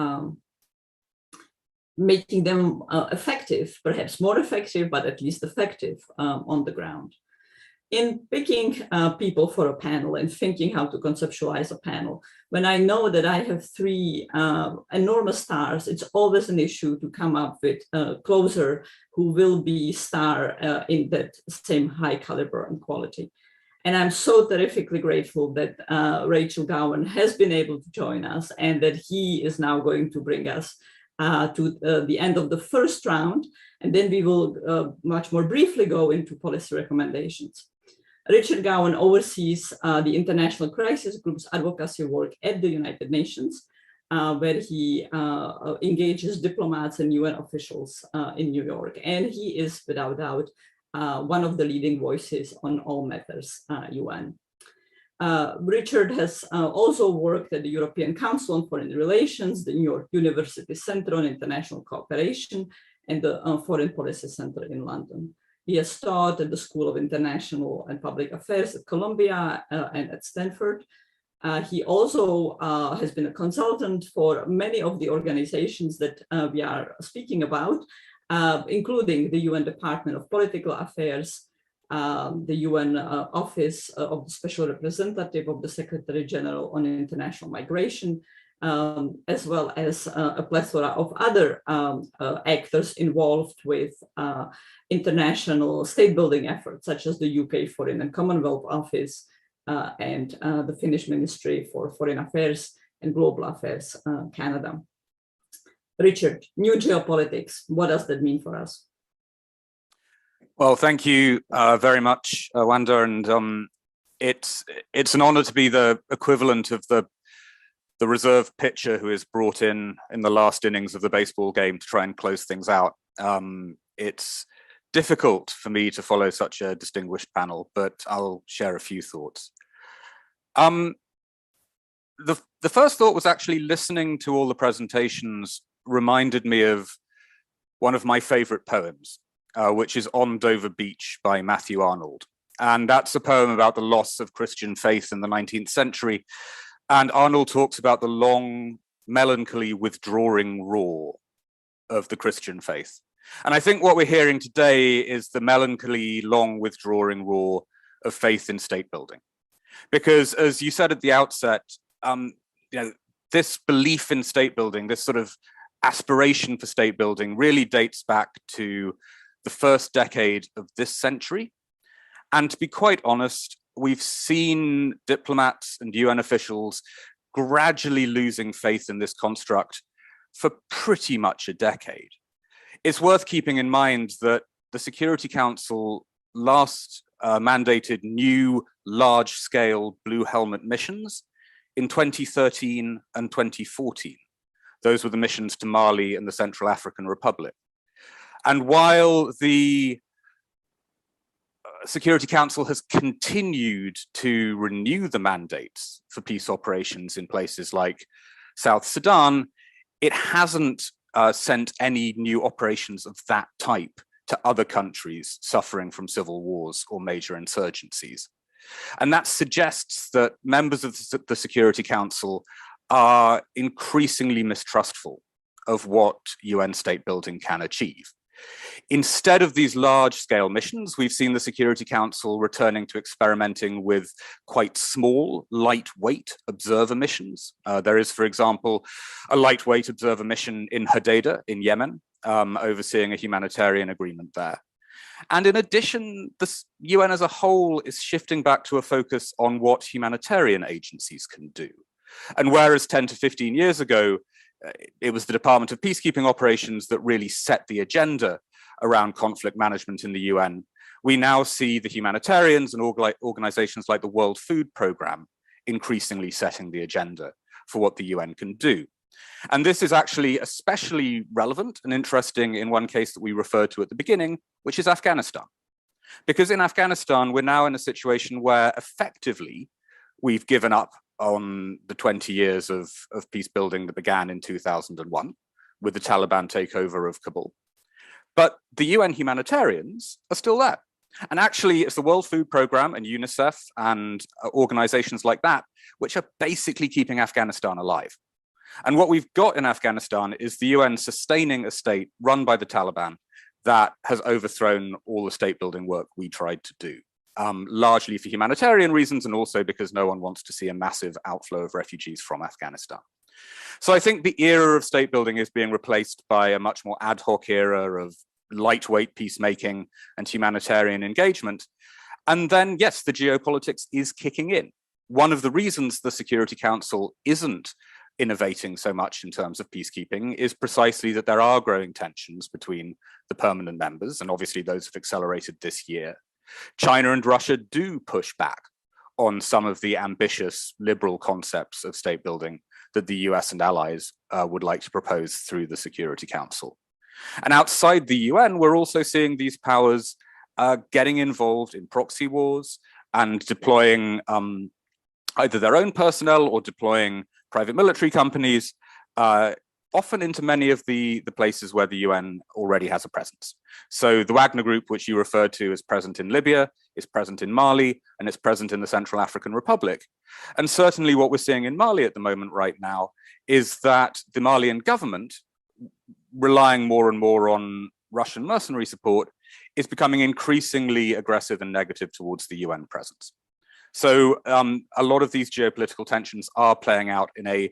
Speaker 1: making them effective, perhaps more effective, but at least effective on the ground? In picking people for a panel and thinking how to conceptualize a panel, when I know that I have three enormous stars, it's always an issue to come up with a closer who will be star in that same high caliber and quality. And I'm so terrifically grateful that Rachel Gowan has been able to join us and that he is now going to bring us to the end of the first round. And then we will much more briefly go into policy recommendations. Richard Gowan oversees the International Crisis Group's advocacy work at the United Nations, where he engages diplomats and UN officials in New York. And he is, without doubt, one of the leading voices on all matters UN. Richard has also worked at the European Council on Foreign Relations, the New York University Center on International Cooperation, and the Foreign Policy Center in London. He has taught at the School of International and Public Affairs at Columbia and at Stanford. He also has been a consultant for many of the organizations that we are speaking about, including the UN Department of Political Affairs, the UN Office of the Special Representative of the Secretary General on International Migration, as well as a plethora of other actors involved with international state building efforts, such as the UK Foreign and Commonwealth Office and the Finnish Ministry for Foreign Affairs and Global Affairs, Canada. Richard, new geopolitics, what does that mean for us?
Speaker 5: Well, thank you very much, Wanda, and it's an honor to be the equivalent of the reserve pitcher who is brought in the last innings of the baseball game to try and close things out. It's difficult for me to follow such a distinguished panel, but I'll share a few thoughts. The first thought was actually listening to all the presentations reminded me of one of my favorite poems, which is On Dover Beach by Matthew Arnold. And that's a poem about the loss of Christian faith in the 19th century. And Arnold talks about the long melancholy withdrawing roar of the Christian faith. And I think what we're hearing today is the melancholy, long withdrawing roar of faith in state building. Because as you said at the outset, this belief in state building, this sort of aspiration for state building really dates back to the first decade of this century. And to be quite honest, we've seen diplomats and UN officials gradually losing faith in this construct for pretty much a decade. It's worth keeping in mind that the Security Council last mandated new large-scale blue helmet missions in 2013 and 2014. Those were the missions to Mali and the Central African Republic. And while the Security Council has continued to renew the mandates for peace operations in places like South Sudan, it hasn't sent any new operations of that type to other countries suffering from civil wars or major insurgencies. And that suggests that members of the Security Council are increasingly mistrustful of what UN state building can achieve. Instead of these large-scale missions, we've seen the Security Council returning to experimenting with quite small, lightweight observer missions. There is, for example, a lightweight observer mission in Hodeidah in Yemen, overseeing a humanitarian agreement there. And in addition, the UN as a whole is shifting back to a focus on what humanitarian agencies can do. And whereas 10 to 15 years ago, it was the Department of Peacekeeping Operations that really set the agenda around conflict management in the UN, we now see the humanitarians and organizations like the World Food Programme increasingly setting the agenda for what the UN can do. And this is actually especially relevant and interesting in one case that we referred to at the beginning, which is Afghanistan. Because in Afghanistan, we're now in a situation where effectively we've given up on the 20 years of peace building that began in 2001 with the Taliban takeover of Kabul. But the UN humanitarians are still there. And actually, it's the World Food Programme and UNICEF and organizations like that, which are basically keeping Afghanistan alive. And what we've got in Afghanistan is the UN sustaining a state run by the Taliban that has overthrown all the state building work we tried to do. Largely for humanitarian reasons and also because no one wants to see a massive outflow of refugees from Afghanistan. So I think the era of state building is being replaced by a much more ad hoc era of lightweight peacemaking and humanitarian engagement. And then, yes, the geopolitics is kicking in. One of the reasons the Security Council isn't innovating so much in terms of peacekeeping is precisely that there are growing tensions between the permanent members, and obviously those have accelerated this year. China and Russia do push back on some of the ambitious liberal concepts of state building that the US and allies would like to propose through the Security Council. And outside the UN, we're also seeing these powers getting involved in proxy wars and deploying either their own personnel or deploying private military companies, often into many of the places where the UN already has a presence. So the Wagner Group, which you referred to, is present in Libya, is present in Mali, and it's present in the Central African Republic. And certainly what we're seeing in Mali at the moment right now is that the Malian government, relying more and more on Russian mercenary support, is becoming increasingly aggressive and negative towards the UN presence. So a lot of these geopolitical tensions are playing out in a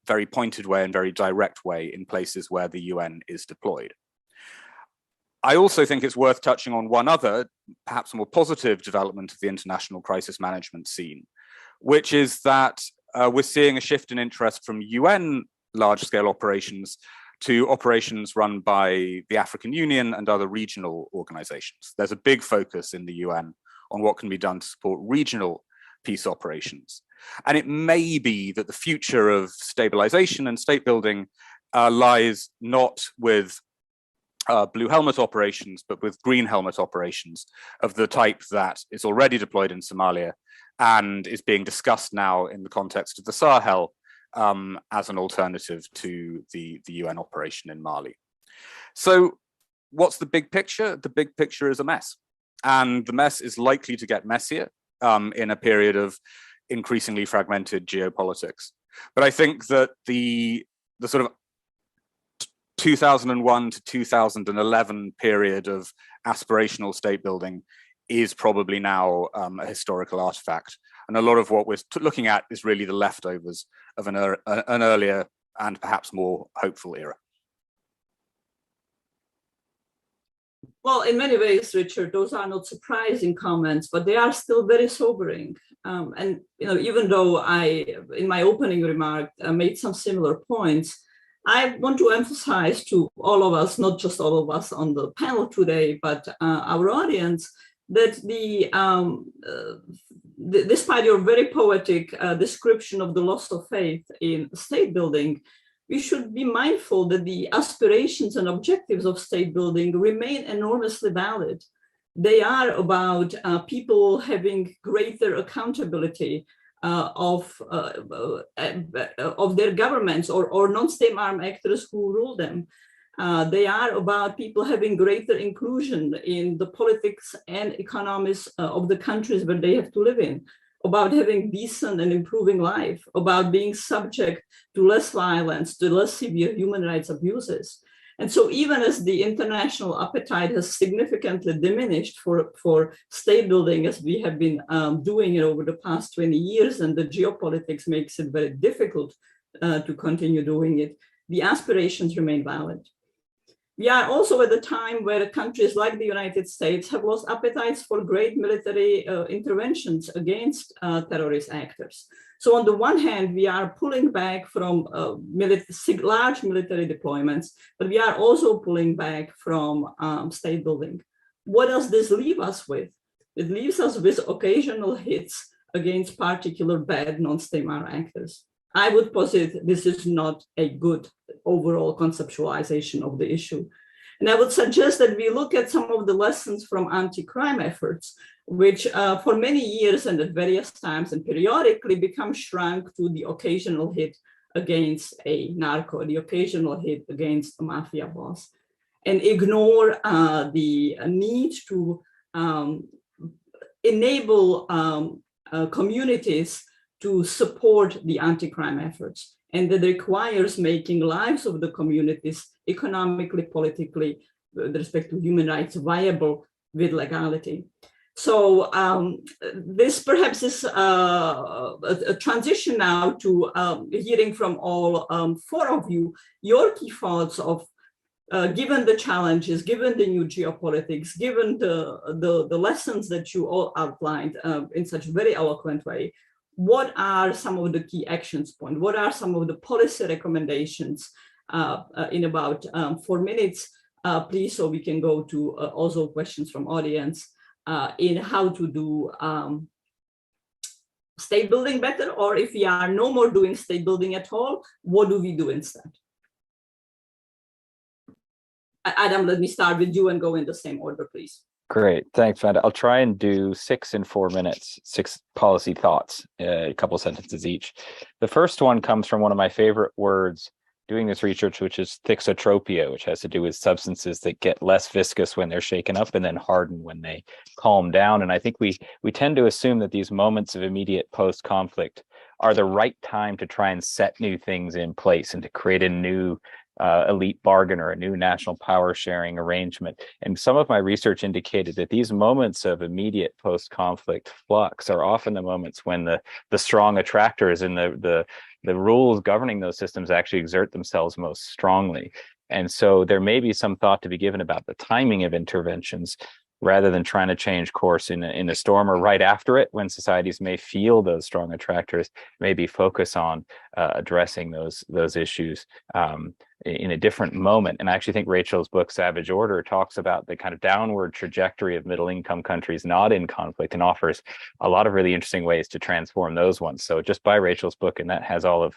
Speaker 5: very pointed way and very direct way in places where the UN is deployed. I also think it's worth touching on one other, perhaps more positive development of the international crisis management scene, which is that we're seeing a shift in interest from UN large-scale operations to operations run by the African Union and other regional organizations. There's a big focus in the UN on what can be done to support regional peace operations. And it may be that the future of stabilization and state building lies not with blue helmet operations, but with green helmet operations of the type that is already deployed in Somalia and is being discussed now in the context of the Sahel as an alternative to the UN operation in Mali. So what's the big picture? The big picture is a mess. And the mess is likely to get messier in a period of increasingly fragmented geopolitics. But I think that the sort of 2001 to 2011 period of aspirational state building is probably now a historical artifact. And a lot of what we're looking at is really the leftovers of an earlier and perhaps more hopeful era.
Speaker 1: Well, in many ways, Richard, those are not surprising comments, but they are still very sobering. And even though I, in my opening remark, made some similar points, I want to emphasize to all of us, not just all of us on the panel today, but our audience, that despite your very poetic description of the loss of faith in state building, we should be mindful that the aspirations and objectives of state building remain enormously valid. They are about people having greater accountability of their governments or non-state armed actors who rule them. They are about people having greater inclusion in the politics and economies of the countries where they have to live in, about having decent and improving life, about being subject to less violence, to less severe human rights abuses. And so even as the international appetite has significantly diminished for state building, as we have been doing it over the past 20 years, and the geopolitics makes it very difficult to continue doing it, the aspirations remain valid. We are also at a time where countries like the United States have lost appetites for great military interventions against terrorist actors. So on the one hand, we are pulling back from large military deployments, but we are also pulling back from state building. What does this leave us with? It leaves us with occasional hits against particular bad non-state actors. I would posit this is not a good overall conceptualization of the issue. And I would suggest that we look at some of the lessons from anti-crime efforts, which for many years and at various times and periodically become shrunk to the occasional hit against a narco, the occasional hit against a mafia boss, and ignore the need to enable communities to support the anti-crime efforts. And that requires making lives of the communities economically, politically, with respect to human rights, viable with legality. So this perhaps is a transition now to hearing from all four of you, your key thoughts of, given the challenges, given the new geopolitics, given the lessons that you all outlined in such a very eloquent way, what are some of the key actions points? What are some of the policy recommendations in about 4 minutes, please, so we can go to also questions from audience in how to do state building better, or if we are no more doing state building at all, what do we do instead? Adam, let me start with you and go in the same order, please.
Speaker 2: Great, thanks, Vanda. I'll try and do 6 in 4 minutes, 6 policy thoughts, a couple sentences each. The first one comes from one of my favorite words doing this research, which is thixotropia, which has to do with substances that get less viscous when they're shaken up and then harden when they calm down. And I think we tend to assume that these moments of immediate post-conflict are the right time to try and set new things in place and to create a new elite bargain or a new national power sharing arrangement. And some of my research indicated that these moments of immediate post-conflict flux are often the moments when the strong attractors and the rules governing those systems actually exert themselves most strongly. And so there may be some thought to be given about the timing of interventions rather than trying to change course in a storm or right after it, when societies may feel those strong attractors, maybe focus on addressing those issues in a different moment. And I actually think Rachel's book, Savage Order, talks about the kind of downward trajectory of middle-income countries not in conflict and offers a lot of really interesting ways to transform those ones. So just buy Rachel's book, and that has all of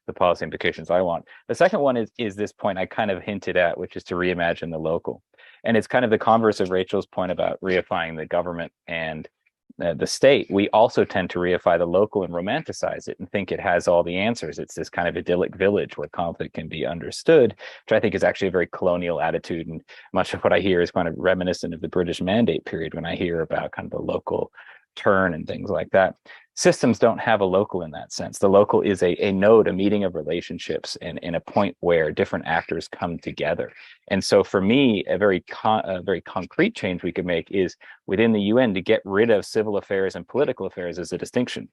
Speaker 2: the policy implications I want. The second one is this point I kind of hinted at, which is to reimagine the local. And it's kind of the converse of Rachel's point about reifying the government and the state. We also tend to reify the local and romanticize it and think it has all the answers. It's this kind of idyllic village where conflict can be understood, which I think is actually a very colonial attitude. And much of what I hear is kind of reminiscent of the British Mandate period when I hear about kind of the local turn and things like that. Systems don't have a local in that sense. The local is a node, a meeting of relationships, and a point where different actors come together. And so for me, a very concrete change we could make is within the UN to get rid of civil affairs and political affairs as a distinction.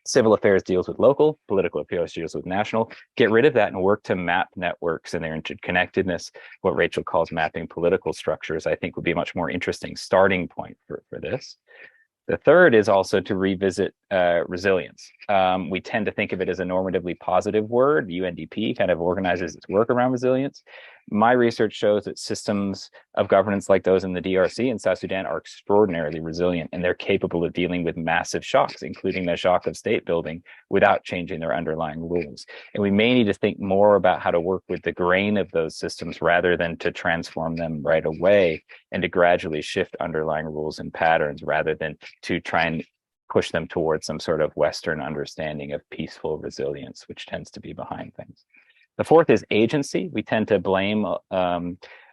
Speaker 2: Civil affairs deals with local, political affairs deals with national. Get rid of that and work to map networks and their interconnectedness. What Rachel calls mapping political structures, I think would be a much more interesting starting point for this. The third is also to revisit resilience. We tend to think of it as a normatively positive word. UNDP kind of organizes its work around resilience. My research shows that systems of governance like those in the DRC and South Sudan are extraordinarily resilient, and they're capable of dealing with massive shocks, including the shock of state building, without changing their underlying rules. And we may need to think more about how to work with the grain of those systems rather than to transform them right away, and to gradually shift underlying rules and patterns rather than to try and push them towards some sort of Western understanding of peaceful resilience, which tends to be behind things. The fourth is agency. We tend to blame a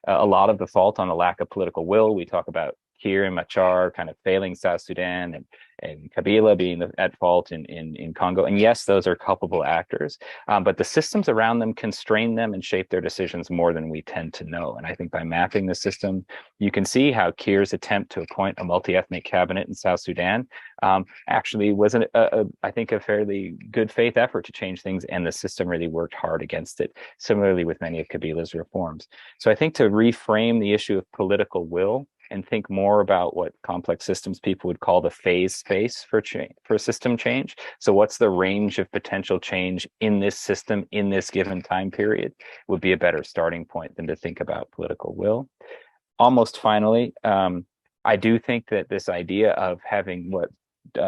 Speaker 2: lot of the fault on a lack of political will. We talk about Kiir and Machar kind of failing South Sudan, and Kabila being at fault in Congo. And yes, those are culpable actors, but the systems around them constrain them and shape their decisions more than we tend to know. And I think by mapping the system, you can see how Kiir's attempt to appoint a multi-ethnic cabinet in South Sudan actually was, I think, a fairly good faith effort to change things, and the system really worked hard against it, similarly with many of Kabila's reforms. So I think to reframe the issue of political will and think more about what complex systems people would call the phase space for system change. So what's the range of potential change in this system in this given time period would be a better starting point than to think about political will. Almost finally, I do think that this idea of having what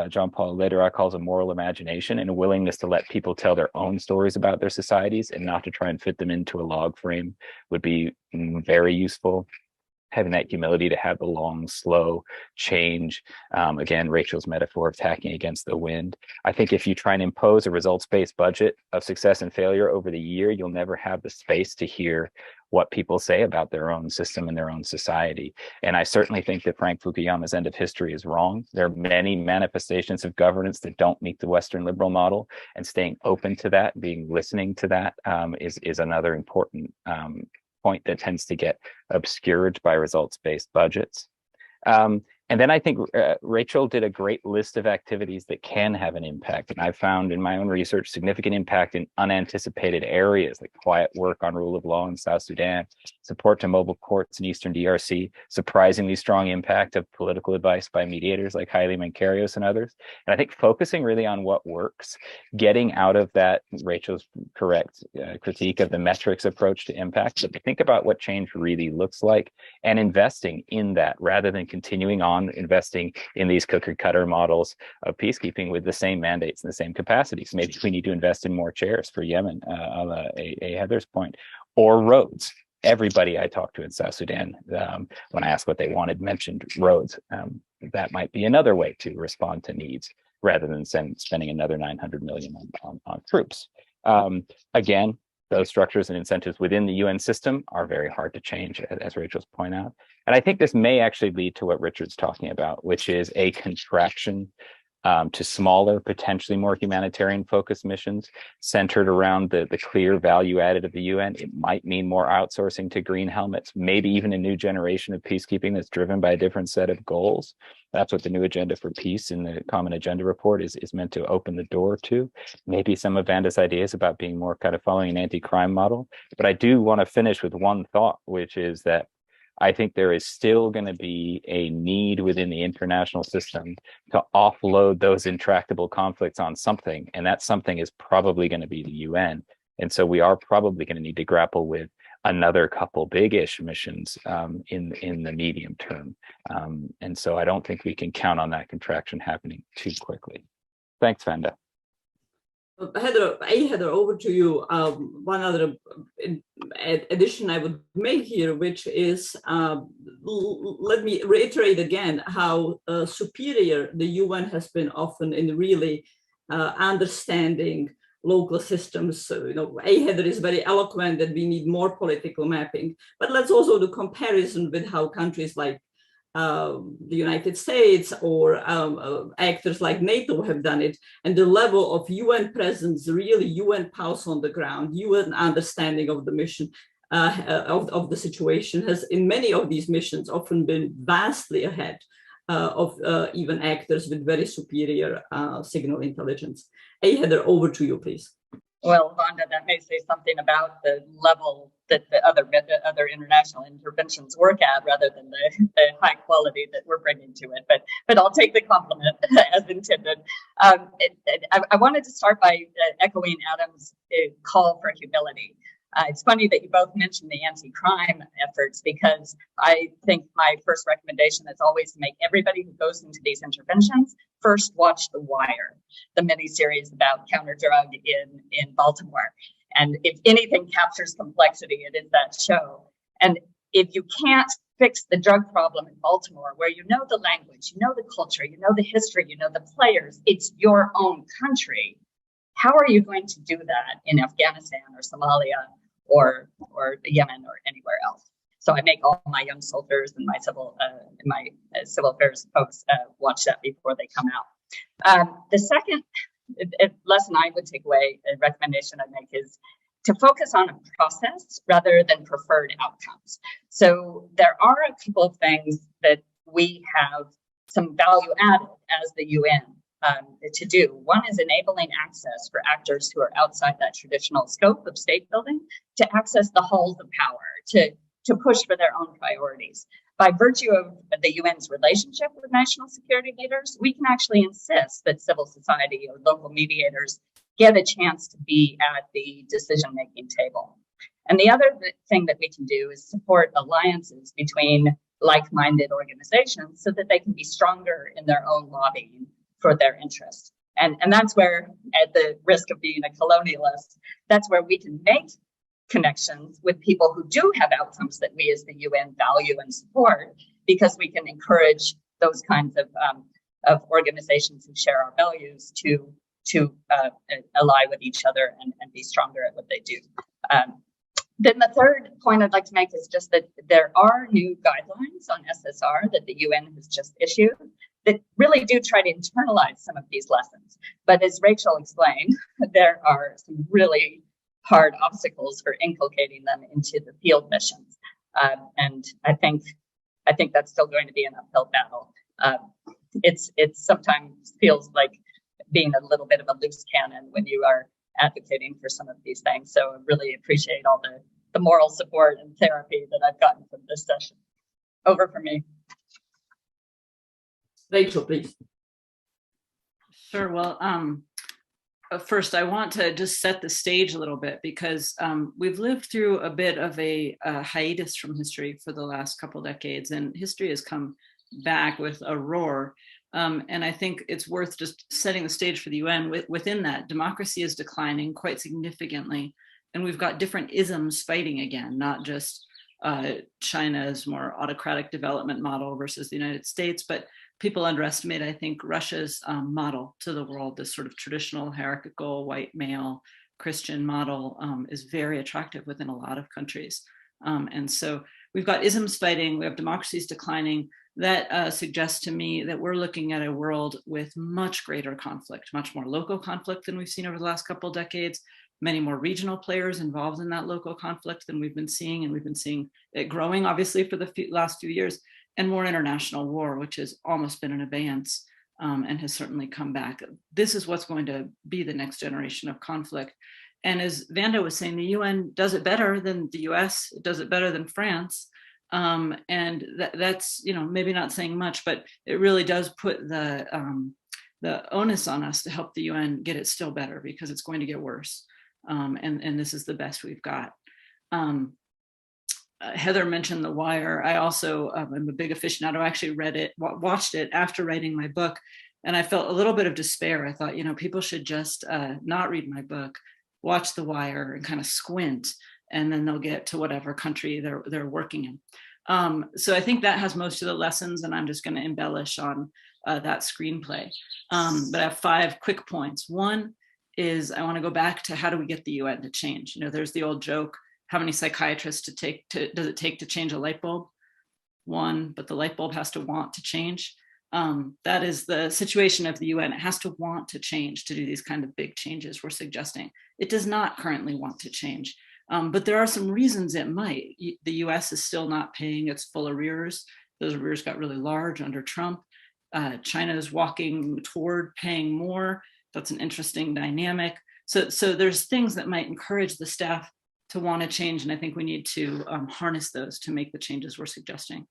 Speaker 2: John Paul Lederach calls a moral imagination and a willingness to let people tell their own stories about their societies and not to try and fit them into a log frame would be very useful. Having that humility to have the long, slow change. Again, Rachel's metaphor of tacking against the wind. I think if you try and impose a results-based budget of success and failure over the year, you'll never have the space to hear what people say about their own system and their own society. And I certainly think that Frank Fukuyama's end of history is wrong. There are many manifestations of governance that don't meet the Western liberal model, and staying open to that, listening to that is another important point that tends to get obscured by results-based budgets. And then I think Rachel did a great list of activities that can have an impact. And I found in my own research significant impact in unanticipated areas, like quiet work on rule of law in South Sudan, support to mobile courts in Eastern DRC, surprisingly strong impact of political advice by mediators like Haile Menkerios and others. And I think focusing really on what works, getting out of that, Rachel's correct critique of the metrics approach to impact, but to think about what change really looks like and investing in that rather than continuing on investing in these cookie cutter models of peacekeeping with the same mandates and the same capacities. Maybe we need to invest in more chairs for Yemen, a Heather's point, or roads. Everybody I talked to in South Sudan, when I asked what they wanted, mentioned roads. That might be another way to respond to needs rather than spending another 900 million on troops. Again, those structures and incentives within the UN system are very hard to change, as Rachel's point out. And I think this may actually lead to what Richard's talking about, which is a contraction to smaller, potentially more humanitarian focused missions centered around the clear value added of the UN. It might mean more outsourcing to green helmets, maybe even a new generation of peacekeeping that's driven by a different set of goals. That's what the new agenda for peace in the Common Agenda report is meant to open the door to. Maybe some of Vanda's ideas about being more kind of following an anti-crime model. But I do want to finish with one thought, which is that I think there is still going to be a need within the international system to offload those intractable conflicts on something. And that something is probably going to be the UN. And so we are probably going to need to grapple with another couple big-ish missions in the medium term. And so I don't think we can count on that contraction happening too quickly. Thanks, Vanda.
Speaker 1: Heather, over to you. One other addition I would make here, which is, let me reiterate again how superior the UN has been often in really understanding local systems. So, Heather is very eloquent that we need more political mapping, but let's also do comparison with how countries like the United States or actors like NATO have done it, and the level of UN presence, really UN pulse on the ground, UN understanding of the mission, of the situation has in many of these missions often been vastly ahead of even actors with very superior signal intelligence. Heather, over to you, please.
Speaker 3: Well, Wanda, that may say something about the level that the other international interventions work at, rather than the high quality that we're bringing to it. But I'll take the compliment as intended. I wanted to start by echoing Adam's call for humility. It's funny that you both mentioned the anti-crime efforts, because I think my first recommendation is always to make everybody who goes into these interventions first watch The Wire, the miniseries about counter-drug in Baltimore. And if anything captures complexity, it is that show. And if you can't fix the drug problem in Baltimore, where you know the language, you know the culture, you know the history, you know the players, it's your own country, how are you going to do that in Afghanistan or Somalia or Yemen or anywhere else? So I make all my young soldiers and my civil affairs folks watch that before they come out. The second lesson I would take away, a recommendation I make, is to focus on a process rather than preferred outcomes. So there are a couple of things that we have some value added as the UN to do. One is enabling access for actors who are outside that traditional scope of state building to access the halls of power, to push for their own priorities. By virtue of the UN's relationship with national security leaders, we can actually insist that civil society or local mediators get a chance to be at the decision-making table. And the other thing that we can do is support alliances between like-minded organizations so that they can be stronger in their own lobbying for their interests. And that's where, at the risk of being a colonialist, that's where we can make connections with people who do have outcomes that we as the UN value and support, because we can encourage those kinds of organizations who share our values to ally with each other and be stronger at what they do. Then the third point I'd like to make is just that there are new guidelines on SSR that the UN has just issued that really do try to internalize some of these lessons. But as Rachel explained, there are some really hard obstacles for inculcating them into the field missions. And I think that's still going to be an uphill battle. It sometimes feels like being a little bit of a loose cannon when you are advocating for some of these things. So I really appreciate all the moral support and therapy that I've gotten from this session. Over for me.
Speaker 1: Rachel, please.
Speaker 4: Sure. Well, first, I want to just set the stage a little bit, because we've lived through a bit of a hiatus from history for the last couple decades, and history has come back with a roar. And I think it's worth just setting the stage for the UN. Within that, democracy is declining quite significantly, and we've got different isms fighting again, not just China's more autocratic development model versus the United States, but people underestimate, I think, Russia's model to the world. This sort of traditional hierarchical white male Christian model is very attractive within a lot of countries. And so we've got isms fighting, we have democracies declining. That suggests to me that we're looking at a world with much greater conflict, much more local conflict than we've seen over the last couple of decades, many more regional players involved in that local conflict than we've been seeing, and we've been seeing it growing, obviously, for the last few years, and more international war, which has almost been in abeyance and has certainly come back. This is what's going to be the next generation of conflict. And as Vanda was saying, the UN does it better than the US, it does it better than France. And that's, maybe not saying much, but it really does put the onus on us to help the UN get it still better, because it's going to get worse. And this is the best we've got. Heather mentioned The Wire. I also am a big aficionado. I actually watched it after writing my book, and I felt a little bit of despair. I thought, people should just not read my book, watch The Wire and kind of squint, and then they'll get to whatever country they're working in. So I think that has most of the lessons, and I'm just going to embellish on that screenplay. But I have 5 quick points. One is I want to go back to how do we get the UN to change? There's the old joke, how many psychiatrists does it take to change a light bulb? one, but the light bulb has to want to change. That is the situation of the UN. It has to want to change to do these kind of big changes we're suggesting. It does not currently want to change, but there are some reasons it might. The US is still not paying its full arrears. Those arrears got really large under Trump. China is walking toward paying more. That's an interesting dynamic. So there's things that might encourage the staff to want to change, and I think we need to harness those to make the changes we're suggesting.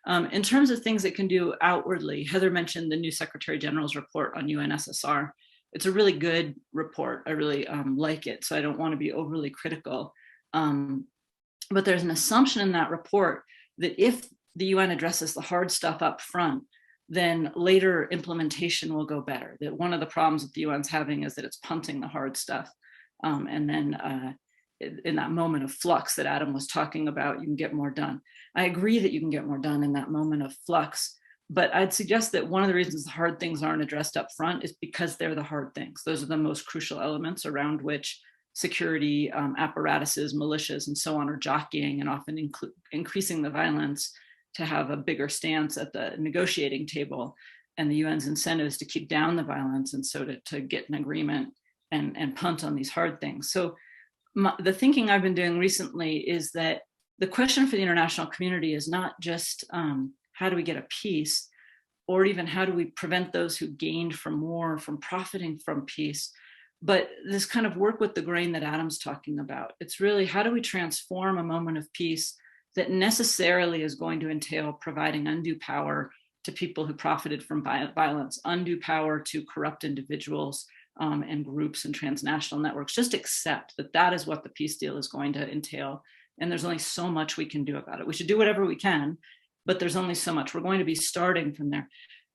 Speaker 4: In terms of things it can do outwardly, Heather mentioned the new Secretary General's report on UNSSR. It's a really good report. I really like it, so I don't want to be overly critical. But there's an assumption in that report that if the UN addresses the hard stuff up front, then later implementation will go better. That one of the problems that the UN's having is that it's punting the hard stuff. And then in that moment of flux that Adam was talking about, you can get more done. I agree that you can get more done in that moment of flux, but I'd suggest that one of the reasons the hard things aren't addressed up front is because they're the hard things. Those are the most crucial elements around which security apparatuses, militias, and so on are jockeying and often increasing the violence to have a bigger stance at the negotiating table. And the UN's incentive is to keep down the violence, and so to get an agreement and punt on these hard things. So the thinking I've been doing recently is that the question for the international community is not just how do we get a peace, or even how do we prevent those who gained from war from profiting from peace, but this kind of work with the grain that Adam's talking about. It's really how do we transform a moment of peace that necessarily is going to entail providing undue power to people who profited from violence, undue power to corrupt individuals and groups and transnational networks. Just accept that that is what the peace deal is going to entail. And there's only so much we can do about it. We should do whatever we can, but there's only so much. We're going to be starting from there.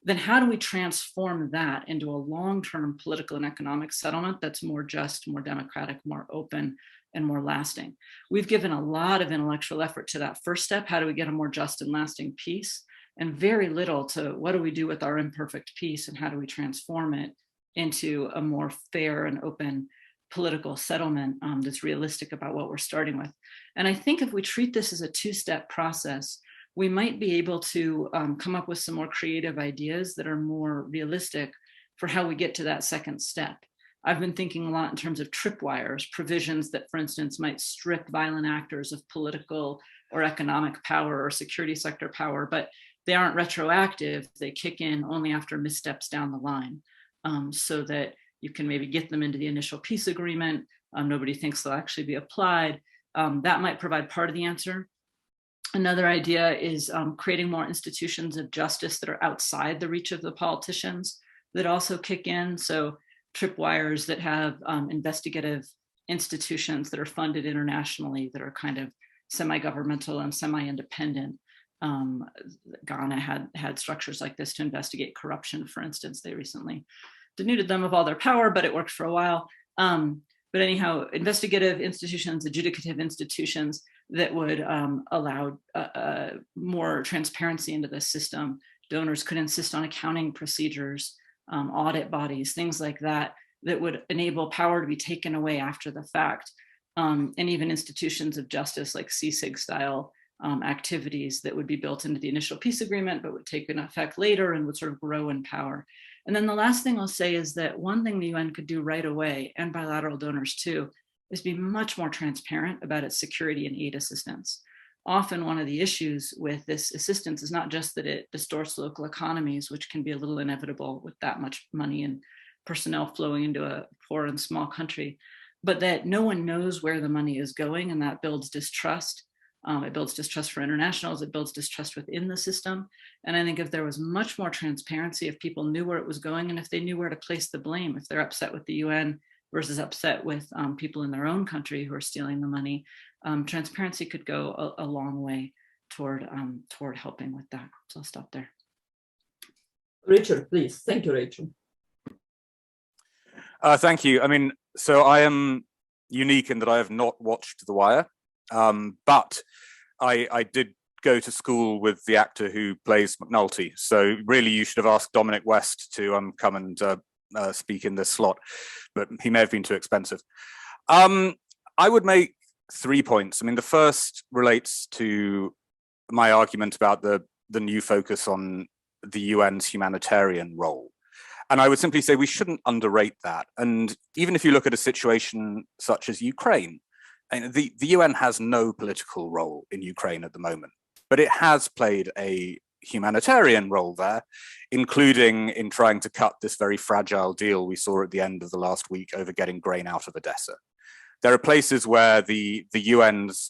Speaker 4: Then how do we transform that into a long-term political and economic settlement that's more just, more democratic, more open, and more lasting? We've given a lot of intellectual effort to that first step. How do we get a more just and lasting peace? And very little to what do we do with our imperfect peace, and how do we transform it into a more fair and open political settlement that's realistic about what we're starting with. And I think if we treat this as a two-step process, we might be able to come up with some more creative ideas that are more realistic for how we get to that second step. I've been thinking a lot in terms of tripwires, provisions that, for instance, might strip violent actors of political or economic power or security sector power, but they aren't retroactive. They kick in only after missteps down the line, so that you can maybe get them into the initial peace agreement. Nobody thinks they'll actually be applied. That might provide part of the answer. Another idea is creating more institutions of justice that are outside the reach of the politicians that also kick in. So tripwires that have investigative institutions that are funded internationally that are kind of semi-governmental and semi-independent. Ghana had structures like this to investigate corruption, for instance. They recently denuded them of all their power, but it worked for a while. But anyhow, investigative institutions, adjudicative institutions that would allow more transparency into the system. Donors could insist on accounting procedures, audit bodies, things like that, that would enable power to be taken away after the fact. And even institutions of justice like CSIG style activities that would be built into the initial peace agreement, but would take an effect later and would sort of grow in power. And then the last thing I'll say is that one thing the UN could do right away, and bilateral donors too, is be much more transparent about its security and aid assistance. Often one of the issues with this assistance is not just that it distorts local economies, which can be a little inevitable with that much money and personnel flowing into a poor and small country, but that no one knows where the money is going, and that builds distrust. It builds distrust for internationals, it builds distrust within the system. And I think if there was much more transparency, if people knew where it was going, and if they knew where to place the blame, if they're upset with the UN versus upset with people in their own country who are stealing the money, transparency could go a long way toward helping with that. So I'll stop there.
Speaker 1: Richard, please. Thank you, Rachel.
Speaker 5: Thank you. I mean, so I am unique in that I have not watched The Wire, but I did go to school with the actor who plays McNulty. So really, you should have asked Dominic West to come and speak in this slot, but he may have been too expensive. I would make 3 points. I mean, the first relates to my argument about the new focus on the UN's humanitarian role. And I would simply say we shouldn't underrate that. And even if you look at a situation such as Ukraine, and the UN has no political role in Ukraine at the moment, but it has played a humanitarian role there, including in trying to cut this very fragile deal we saw at the end of the last week over getting grain out of Odessa. There are places where the UN's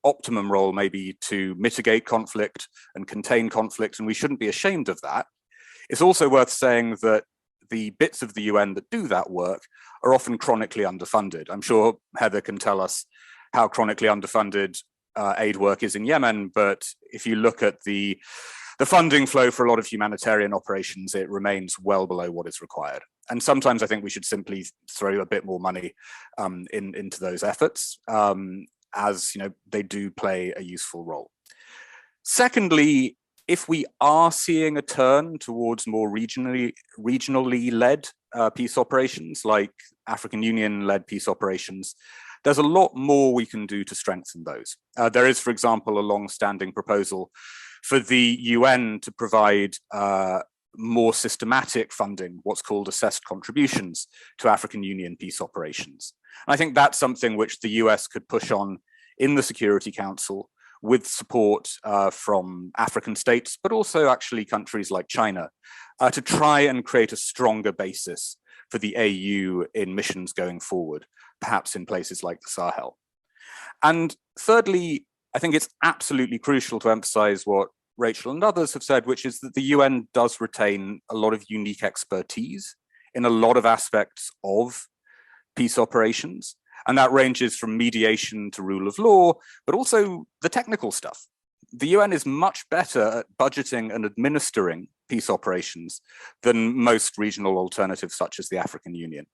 Speaker 5: optimum role may be to mitigate conflict and contain conflict, and we shouldn't be ashamed of that. It's also worth saying that the bits of the UN that do that work are often chronically underfunded. I'm sure Heather can tell us how chronically underfunded aid work is in Yemen, but if you look at the funding flow for a lot of humanitarian operations, it remains well below what is required. And sometimes I think we should simply throw a bit more money into those efforts, as they do play a useful role. Secondly, if we are seeing a turn towards more regionally led peace operations, like African Union-led peace operations, there's a lot more we can do to strengthen those. There is, for example, a long-standing proposal for the UN to provide more systematic funding, what's called assessed contributions, to African Union peace operations. And I think that's something which the US could push on in the Security Council with support from African states, but also actually countries like China, to try and create a stronger basis for the AU in missions going forward, perhaps in places like the Sahel. And thirdly, I think it's absolutely crucial to emphasize what Rachel and others have said, which is that the UN does retain a lot of unique expertise in a lot of aspects of peace operations. And that ranges from mediation to rule of law, but also the technical stuff. The UN is much better at budgeting and administering peace operations than most regional alternatives such as the African Union.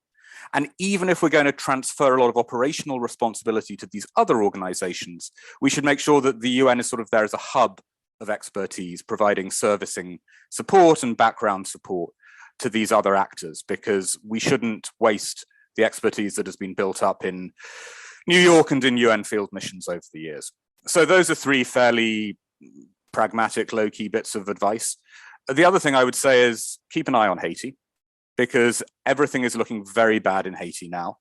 Speaker 5: And even if we're going to transfer a lot of operational responsibility to these other organizations, we should make sure that the UN is sort of there as a hub of expertise, providing servicing support and background support to these other actors, because we shouldn't waste the expertise that has been built up in New York and in UN field missions over the years. So those are three fairly pragmatic, low-key bits of advice. The other thing I would say is keep an eye on Haiti, because everything is looking very bad in Haiti now.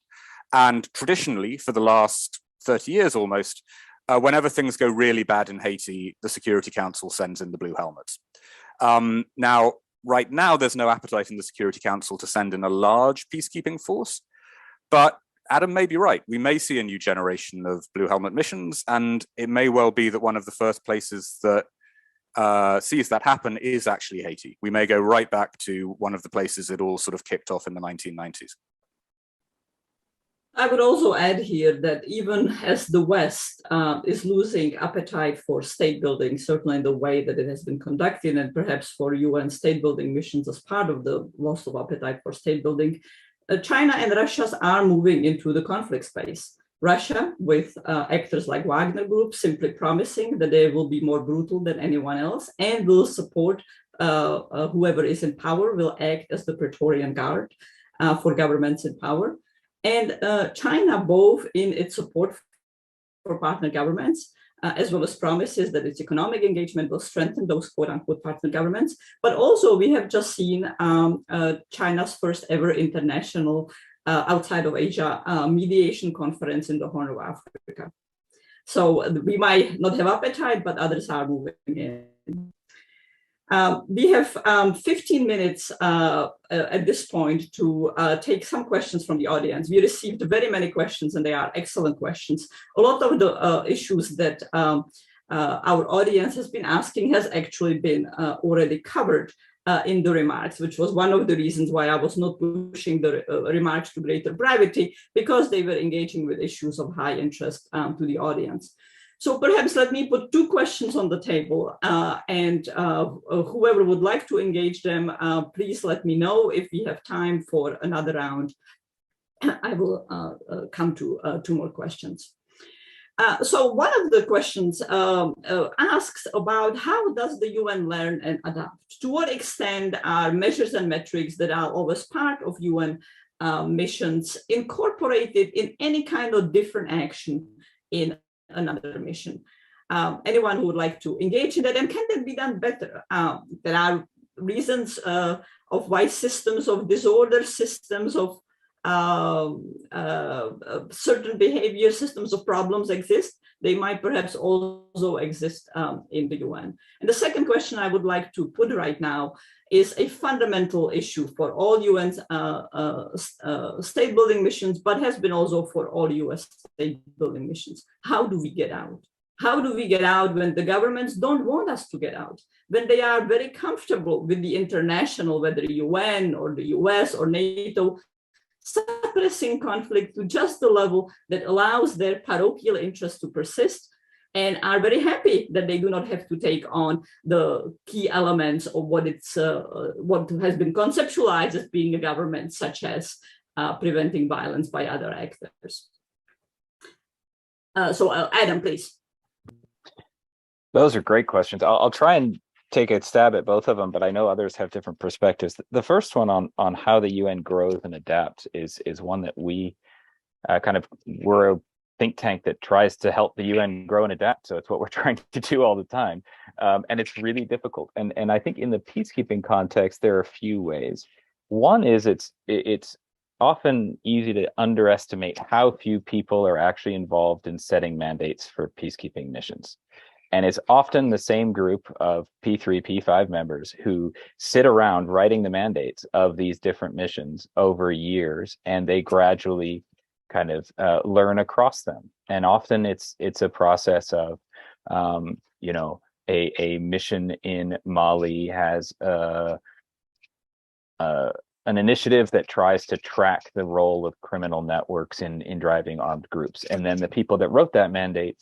Speaker 5: And traditionally, for the last 30 years almost, whenever things go really bad in Haiti, the Security Council sends in the blue helmets. Now, right now, there's no appetite in the Security Council to send in a large peacekeeping force, but Adam may be right. We may see a new generation of blue helmet missions, and it may well be that one of the first places that sees that happen is actually Haiti. We may go right back to one of the places it all sort of kicked off in the 1990s.
Speaker 1: I would also add here that even as the West is losing appetite for state building, certainly in the way that it has been conducted, and perhaps for UN state building missions as part of the loss of appetite for state building, China and Russia are moving into the conflict space. Russia, with actors like Wagner Group, simply promising that they will be more brutal than anyone else and will support whoever is in power, will act as the Praetorian Guard for governments in power. And China, both in its support for partner governments, as well as promises that its economic engagement will strengthen those quote-unquote partner governments. But also, we have just seen China's first ever international outside of Asia mediation conference in the Horn of Africa. So we might not have appetite, but others are moving in. We have 15 minutes at this point to take some questions from the audience. We received very many questions, and they are excellent questions. A lot of the issues that our audience has been asking has actually been already covered in the remarks, which was one of the reasons why I was not pushing the remarks to greater brevity, because they were engaging with issues of high interest to the audience. So perhaps let me put two questions on the table, and whoever would like to engage them, please let me know. If we have time for another round, I will come to two more questions. So one of the questions asks about how does the UN learn and adapt? To what extent are measures and metrics that are always part of UN missions incorporated in any kind of different action in another mission? anyone who would like to engage in that, and can that be done better? There are reasons of why systems of disorder, systems of certain behavior, systems of problems exist. They might perhaps also exist in the UN. And the second question I would like to put right now is a fundamental issue for all UN state building missions, but has been also for all US state building missions. How do we get out? How do we get out when the governments don't want us to get out? When they are very comfortable with the international, whether UN or the US or NATO, suppressing conflict to just the level that allows their parochial interests to persist, and are very happy that they do not have to take on the key elements of what has been conceptualized as being a government, such as preventing violence by other actors. So Adam, please.
Speaker 2: Those are great questions. I'll try and take a stab at both of them, but I know others have different perspectives. The first one on how the UN grows and adapts is one that we we're a think tank that tries to help the UN grow and adapt. So it's what we're trying to do all the time. And it's really difficult. And I think in the peacekeeping context, there are a few ways. One is it's often easy to underestimate how few people are actually involved in setting mandates for peacekeeping missions. And it's often the same group of P3, P5 members who sit around writing the mandates of these different missions over years, and they gradually learn across them. And often it's a process of, a mission in Mali has an initiative that tries to track the role of criminal networks in driving armed groups. And then the people that wrote that mandate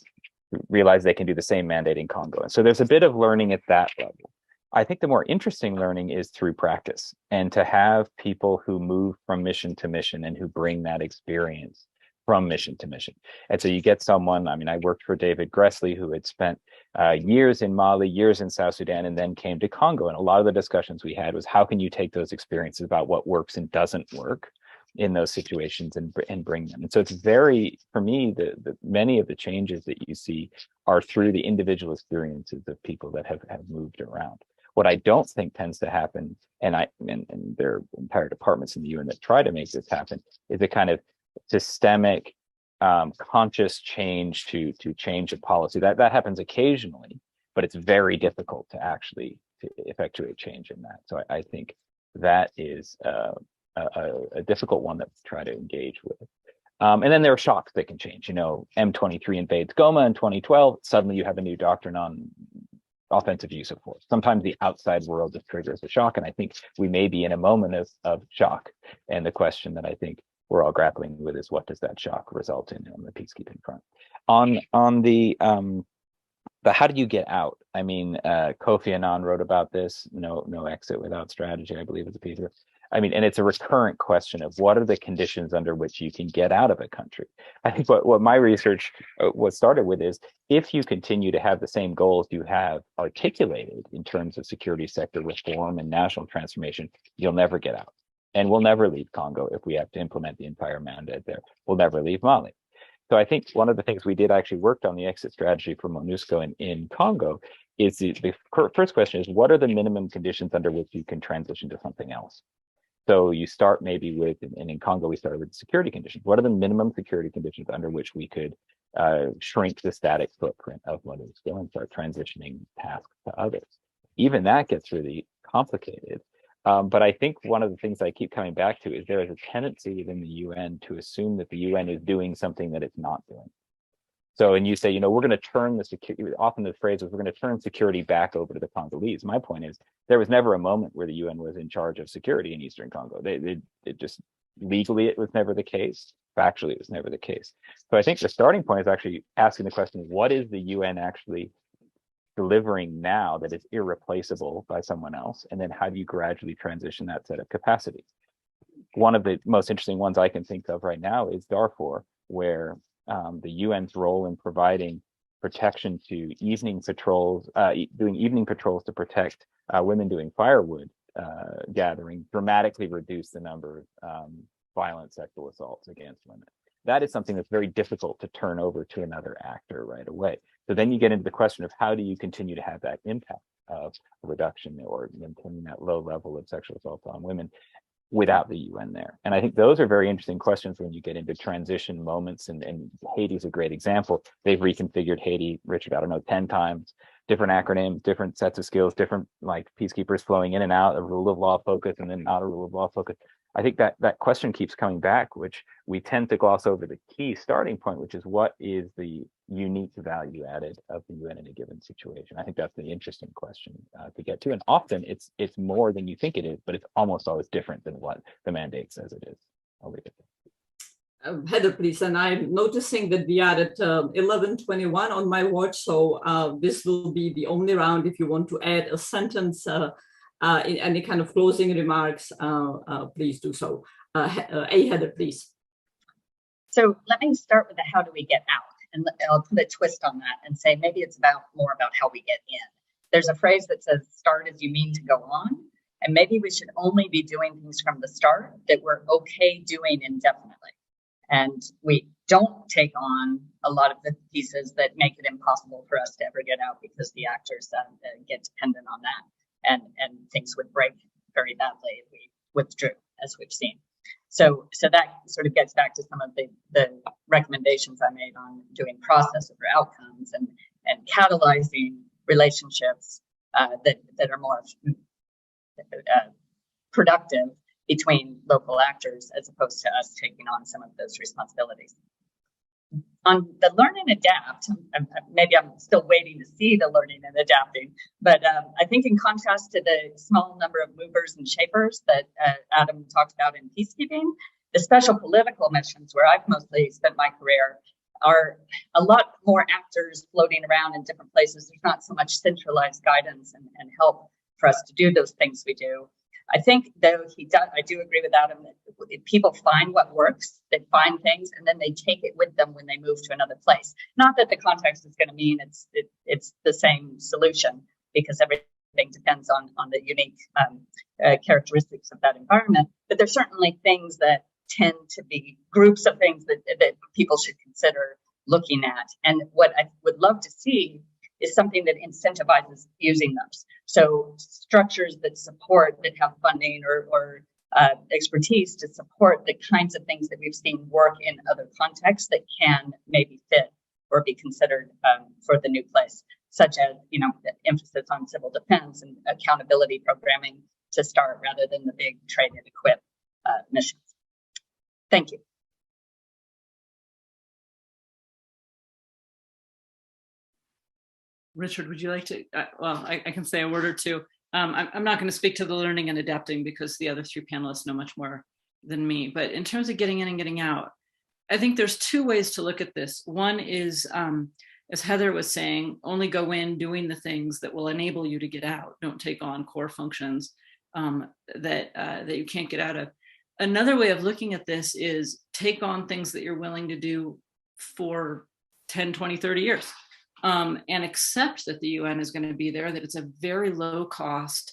Speaker 2: realize they can do the same mandate in Congo. And so there's a bit of learning at that level. I think the more interesting learning is through practice, and to have people who move from mission to mission and who bring that experience from mission to mission. And so you get someone, I worked for David Gressley, who had spent years in Mali, years in South Sudan, and then came to Congo. And a lot of the discussions we had was, how can you take those experiences about what works and doesn't work in those situations and bring them. And so it's very, for me, the many of the changes that you see are through the individual experiences of people that have moved around. What I don't think tends to happen, and there are entire departments in the UN that try to make this happen, is a kind of systemic conscious change to change a policy. That happens occasionally, but it's very difficult to actually effectuate change in that. So I think that is a difficult one that we try to engage with. And then there are shocks that can change. M23 invades Goma in 2012. Suddenly you have a new doctrine on offensive use of force. Sometimes the outside world just triggers a shock. And I think we may be in a moment of shock. And the question that I think we're all grappling with is, what does that shock result in on the peacekeeping front? On the how do you get out? Kofi Annan wrote about this, no exit without strategy, I believe is a piece of it. And it's a recurrent question of what are the conditions under which you can get out of a country. I think what my research was started with is, if you continue to have the same goals you have articulated in terms of security sector reform and national transformation, you'll never get out. And we'll never leave Congo if we have to implement the entire mandate there. We'll never leave Mali. So I think one of the things we did actually worked on the exit strategy for MONUSCO in Congo is the first question is, what are the minimum conditions under which you can transition to something else? So you start maybe with, and in Congo, we started with security conditions. What are the minimum security conditions under which we could shrink the static footprint of MONUSCO and start transitioning tasks to others? Even that gets really complicated. But I think one of the things I keep coming back to is there is a tendency within the UN to assume that the UN is doing something that it's not doing. So, and you say, we're going to turn the security, often the phrase is, we're going to turn security back over to the Congolese. My point is, there was never a moment where the UN was in charge of security in Eastern Congo. It just, legally, it was never the case. Factually, it was never the case. So I think the starting point is actually asking the question, what is the UN actually delivering now that is irreplaceable by someone else? And then how do you gradually transition that set of capacities? One of the most interesting ones I can think of right now is Darfur, where the UN's role in providing protection to evening patrols, doing evening patrols to protect women doing firewood gathering, dramatically reduced the number of violent sexual assaults against women. That is something that's very difficult to turn over to another actor right away. So then you get into the question of how do you continue to have that impact of reduction or maintaining that low level of sexual assault on women without the UN there. And I think those are very interesting questions when you get into transition moments, and Haiti's a great example. They've reconfigured Haiti, Richard, I don't know, 10 times, different acronyms, different sets of skills, different like peacekeepers flowing in and out, a rule of law focus and then not a rule of law focus. I think that question keeps coming back, which we tend to gloss over the key starting point, which is what is the unique value added of the UN in a given situation. I think that's the interesting question to get to. And often it's more than you think it is, but it's almost always different than what the mandate says it is. I'll leave it there.
Speaker 1: Heather, please. And I'm noticing that we are at 11:21 on my watch, so this will be the only round. If you want to add a sentence in any kind of closing remarks, please do so. Heather, please.
Speaker 3: So let me start with the how do we get out? And I'll put a twist on that and say maybe it's more about how we get in. There's a phrase that says start as you mean to go on. And maybe we should only be doing things from the start that we're okay doing indefinitely. And we don't take on a lot of the pieces that make it impossible for us to ever get out because the actors get dependent on that. And things would break very badly if we withdrew, as we've seen. So that sort of gets back to some of the recommendations I made on doing process over outcomes and catalyzing relationships that are more productive between local actors as opposed to us taking on some of those responsibilities. On the learn and adapt, maybe I'm still waiting to see the learning and adapting, but I think in contrast to the small number of movers and shapers that Adam talked about in peacekeeping, the special political missions where I've mostly spent my career are a lot more actors floating around in different places. There's not so much centralized guidance and help for us to do those things we do. I think, though, I do agree with Adam that people find what works, they find things, and then they take it with them when they move to another place. Not that the context is going to mean it's the same solution, because everything depends on the unique characteristics of that environment. But there's certainly things that tend to be groups of things that people should consider looking at. And what I would love to see is something that incentivizes using those. So structures that have funding or expertise to support the kinds of things that we've seen work in other contexts that can maybe fit or be considered for the new place, such as, the emphasis on civil defense and accountability programming to start rather than the big train and equip missions. Thank you.
Speaker 4: Richard, would you like to, I can say a word or two. I'm not going to speak to the learning and adapting because the other three panelists know much more than me. But in terms of getting in and getting out, I think there's two ways to look at this. One is, as Heather was saying, only go in doing the things that will enable you to get out. Don't take on core functions that you can't get out of. Another way of looking at this is take on things that you're willing to do for 10, 20, 30 years. And accept that the UN is going to be there, that it's a very low cost,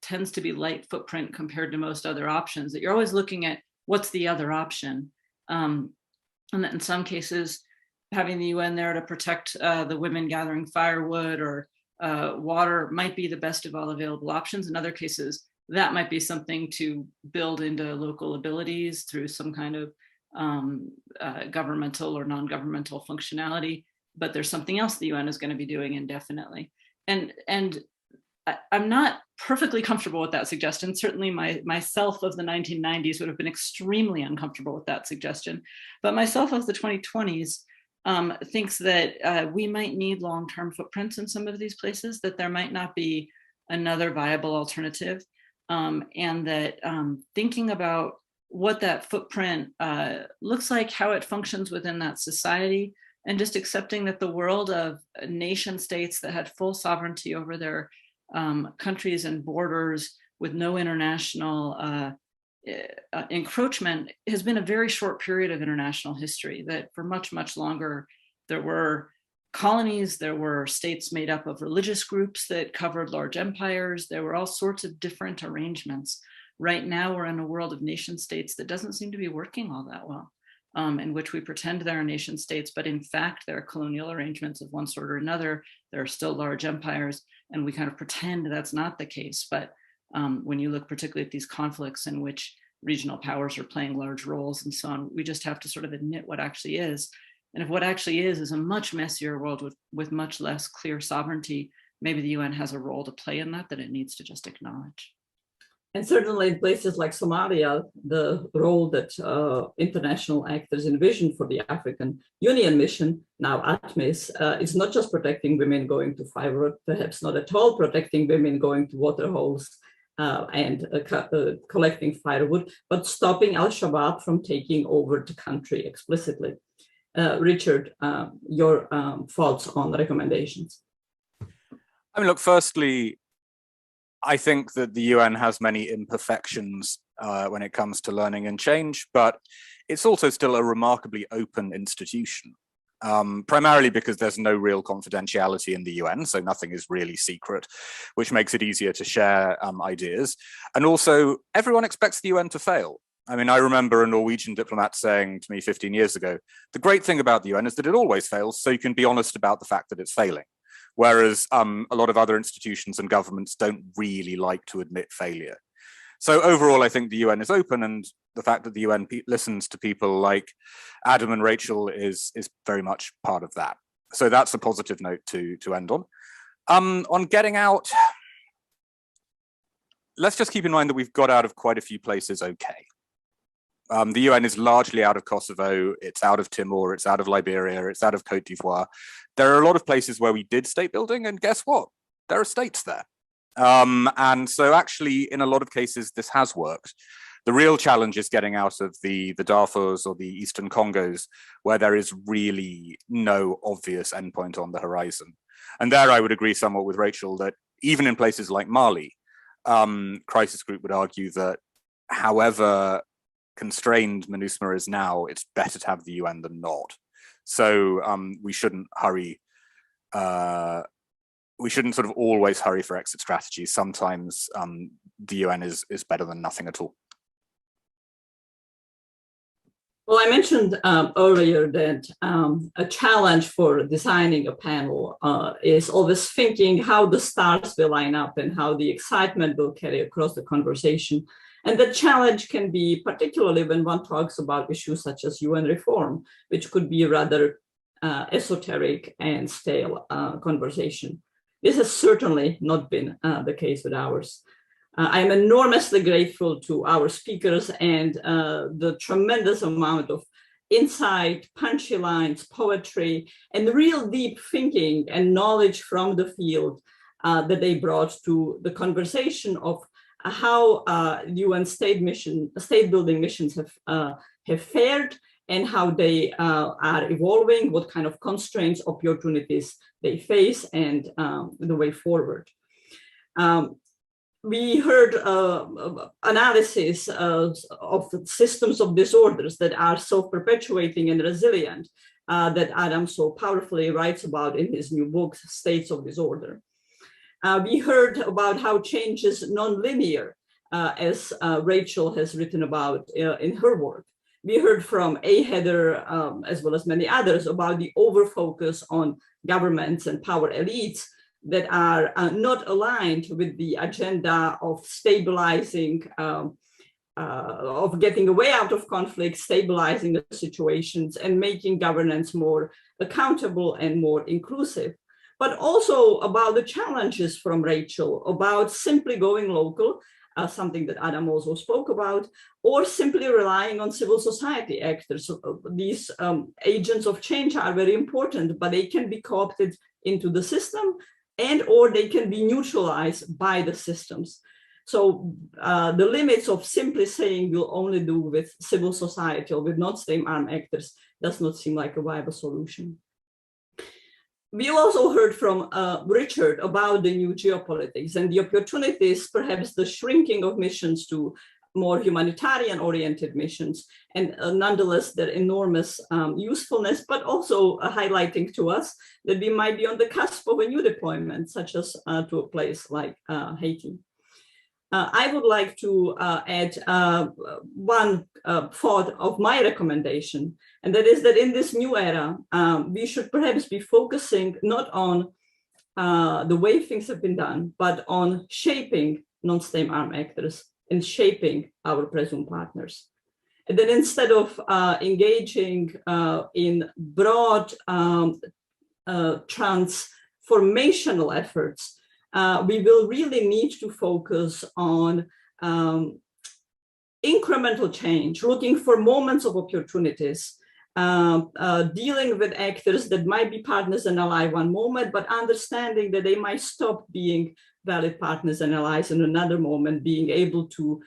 Speaker 4: tends to be light footprint compared to most other options, that you're always looking at what's the other option. And that in some cases, having the UN there to protect the women gathering firewood or water might be the best of all available options. In other cases, that might be something to build into local abilities through some kind of governmental or non-governmental functionality. But there's something else the UN is going to be doing indefinitely. And I'm not perfectly comfortable with that suggestion. Certainly myself of the 1990s would have been extremely uncomfortable with that suggestion. But myself of the 2020s thinks that we might need long-term footprints in some of these places, that there might not be another viable alternative. And that thinking about what that footprint looks like, how it functions within that society, and just accepting that the world of nation states that had full sovereignty over their countries and borders with no international encroachment has been a very short period of international history, that for much, much longer, there were colonies, there were states made up of religious groups that covered large empires, there were all sorts of different arrangements. Right now, we're in a world of nation states that doesn't seem to be working all that well. in which we pretend there are nation states, but in fact, there are colonial arrangements of one sort or another. There are still large empires, and we kind of pretend that's not the case. But when you look particularly at these conflicts in which regional powers are playing large roles and so on, we just have to sort of admit what actually is. And if what actually is a much messier world with much less clear sovereignty, maybe the UN has a role to play in that it needs to just acknowledge.
Speaker 1: And certainly in places like Somalia, the role that international actors envision for the African Union mission, now ATMIS, is not just protecting women going to firewood, perhaps not at all protecting women going to water holes and collecting firewood, but stopping Al-Shabaab from taking over the country explicitly. Richard, your thoughts on the recommendations?
Speaker 5: I mean, look, firstly, I think that the UN has many imperfections when it comes to learning and change, but it's also still a remarkably open institution, primarily because there's no real confidentiality in the UN, so nothing is really secret, which makes it easier to share ideas. And also, everyone expects the UN to fail. I mean, I remember a Norwegian diplomat saying to me 15 years ago, the great thing about the UN is that it always fails, so you can be honest about the fact that it's failing. Whereas a lot of other institutions and governments don't really like to admit failure. So overall, I think the UN is open, and the fact that the UN listens to people like Adam and Rachel is very much part of that. So that's a positive note to end on. On getting out, let's just keep in mind that we've got out of quite a few places okay. The UN is largely out of Kosovo, it's out of Timor, it's out of Liberia, it's out of Cote d'Ivoire. There are a lot of places where we did state building, and guess what? There are states there. And so actually, in a lot of cases, this has worked. The real challenge is getting out of the Darfurs or the Eastern Congos, where there is really no obvious endpoint on the horizon. And there I would agree somewhat with Rachel that even in places like Mali, Crisis Group would argue that however constrained MINUSMA is now, it's better to have the UN than not. So we shouldn't hurry. We shouldn't sort of always hurry for exit strategies. Sometimes the UN is better than nothing at all.
Speaker 1: Well, I mentioned earlier that a challenge for designing a panel is always thinking how the stars will line up and how the excitement will carry across the conversation. And the challenge can be particularly when one talks about issues such as UN reform, which could be a rather esoteric and stale conversation. This has certainly not been the case with ours. I am enormously grateful to our speakers and the tremendous amount of insight, punchy lines, poetry, and real deep thinking and knowledge from the field that they brought to the conversation of how UN state building missions have fared and how they are evolving, what kind of constraints, opportunities they face, and the way forward. We heard analysis of systems of disorders that are self-perpetuating and resilient that Adam so powerfully writes about in his new book, States of Disorder. We heard about how change is non-linear, as Rachel has written about in her work. We heard from Heather, as well as many others, about the over-focus on governments and power elites that are not aligned with the agenda of stabilizing, of getting a way out of conflict, stabilizing the situations, and making governance more accountable and more inclusive. But also about the challenges from Rachel, about simply going local, something that Adam also spoke about, or simply relying on civil society actors. These agents of change are very important, but they can be co-opted into the system and or they can be neutralized by the systems. So the limits of simply saying we'll only do with civil society or with non-state armed actors does not seem like a viable solution. We also heard from Richard about the new geopolitics and the opportunities, perhaps the shrinking of missions to more humanitarian-oriented missions, and nonetheless their enormous usefulness, but also highlighting to us that we might be on the cusp of a new deployment, such as to a place like Haiti. I would like to add one thought of my recommendation, and that is that in this new era, we should perhaps be focusing not on the way things have been done, but on shaping non-state armed actors and shaping our presumed partners. And then instead of engaging in broad transformational efforts, we will really need to focus on incremental change, looking for moments of opportunities, dealing with actors that might be partners and allies one moment, but understanding that they might stop being valid partners and allies in another moment, being able to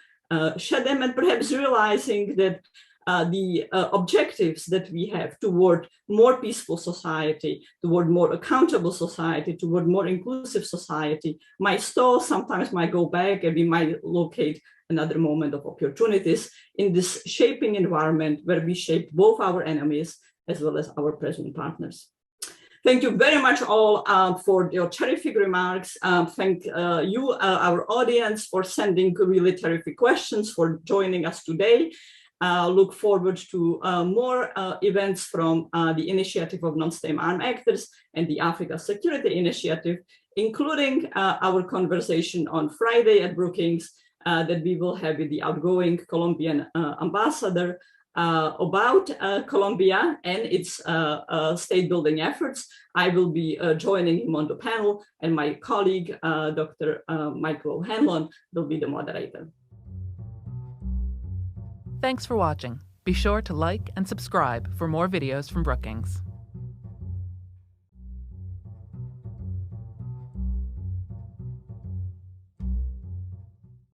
Speaker 1: shed them, and perhaps realizing that the objectives that we have toward more peaceful society, toward more accountable society, toward more inclusive society might stall, sometimes might go back, and we might locate another moment of opportunities in this shaping environment where we shape both our enemies as well as our present partners. Thank you very much all for your terrific remarks. Thank you, our audience, for sending really terrific questions, for joining us today. Look forward to more events from the Initiative of Non-State Armed Actors and the Africa Security Initiative, including our conversation on Friday at Brookings that we will have with the outgoing Colombian ambassador about Colombia and its state building efforts. I will be joining him on the panel, and my colleague, Dr. Michael O'Hanlon, will be the moderator.
Speaker 6: Thanks for watching. Be sure to like and subscribe for more videos from Brookings.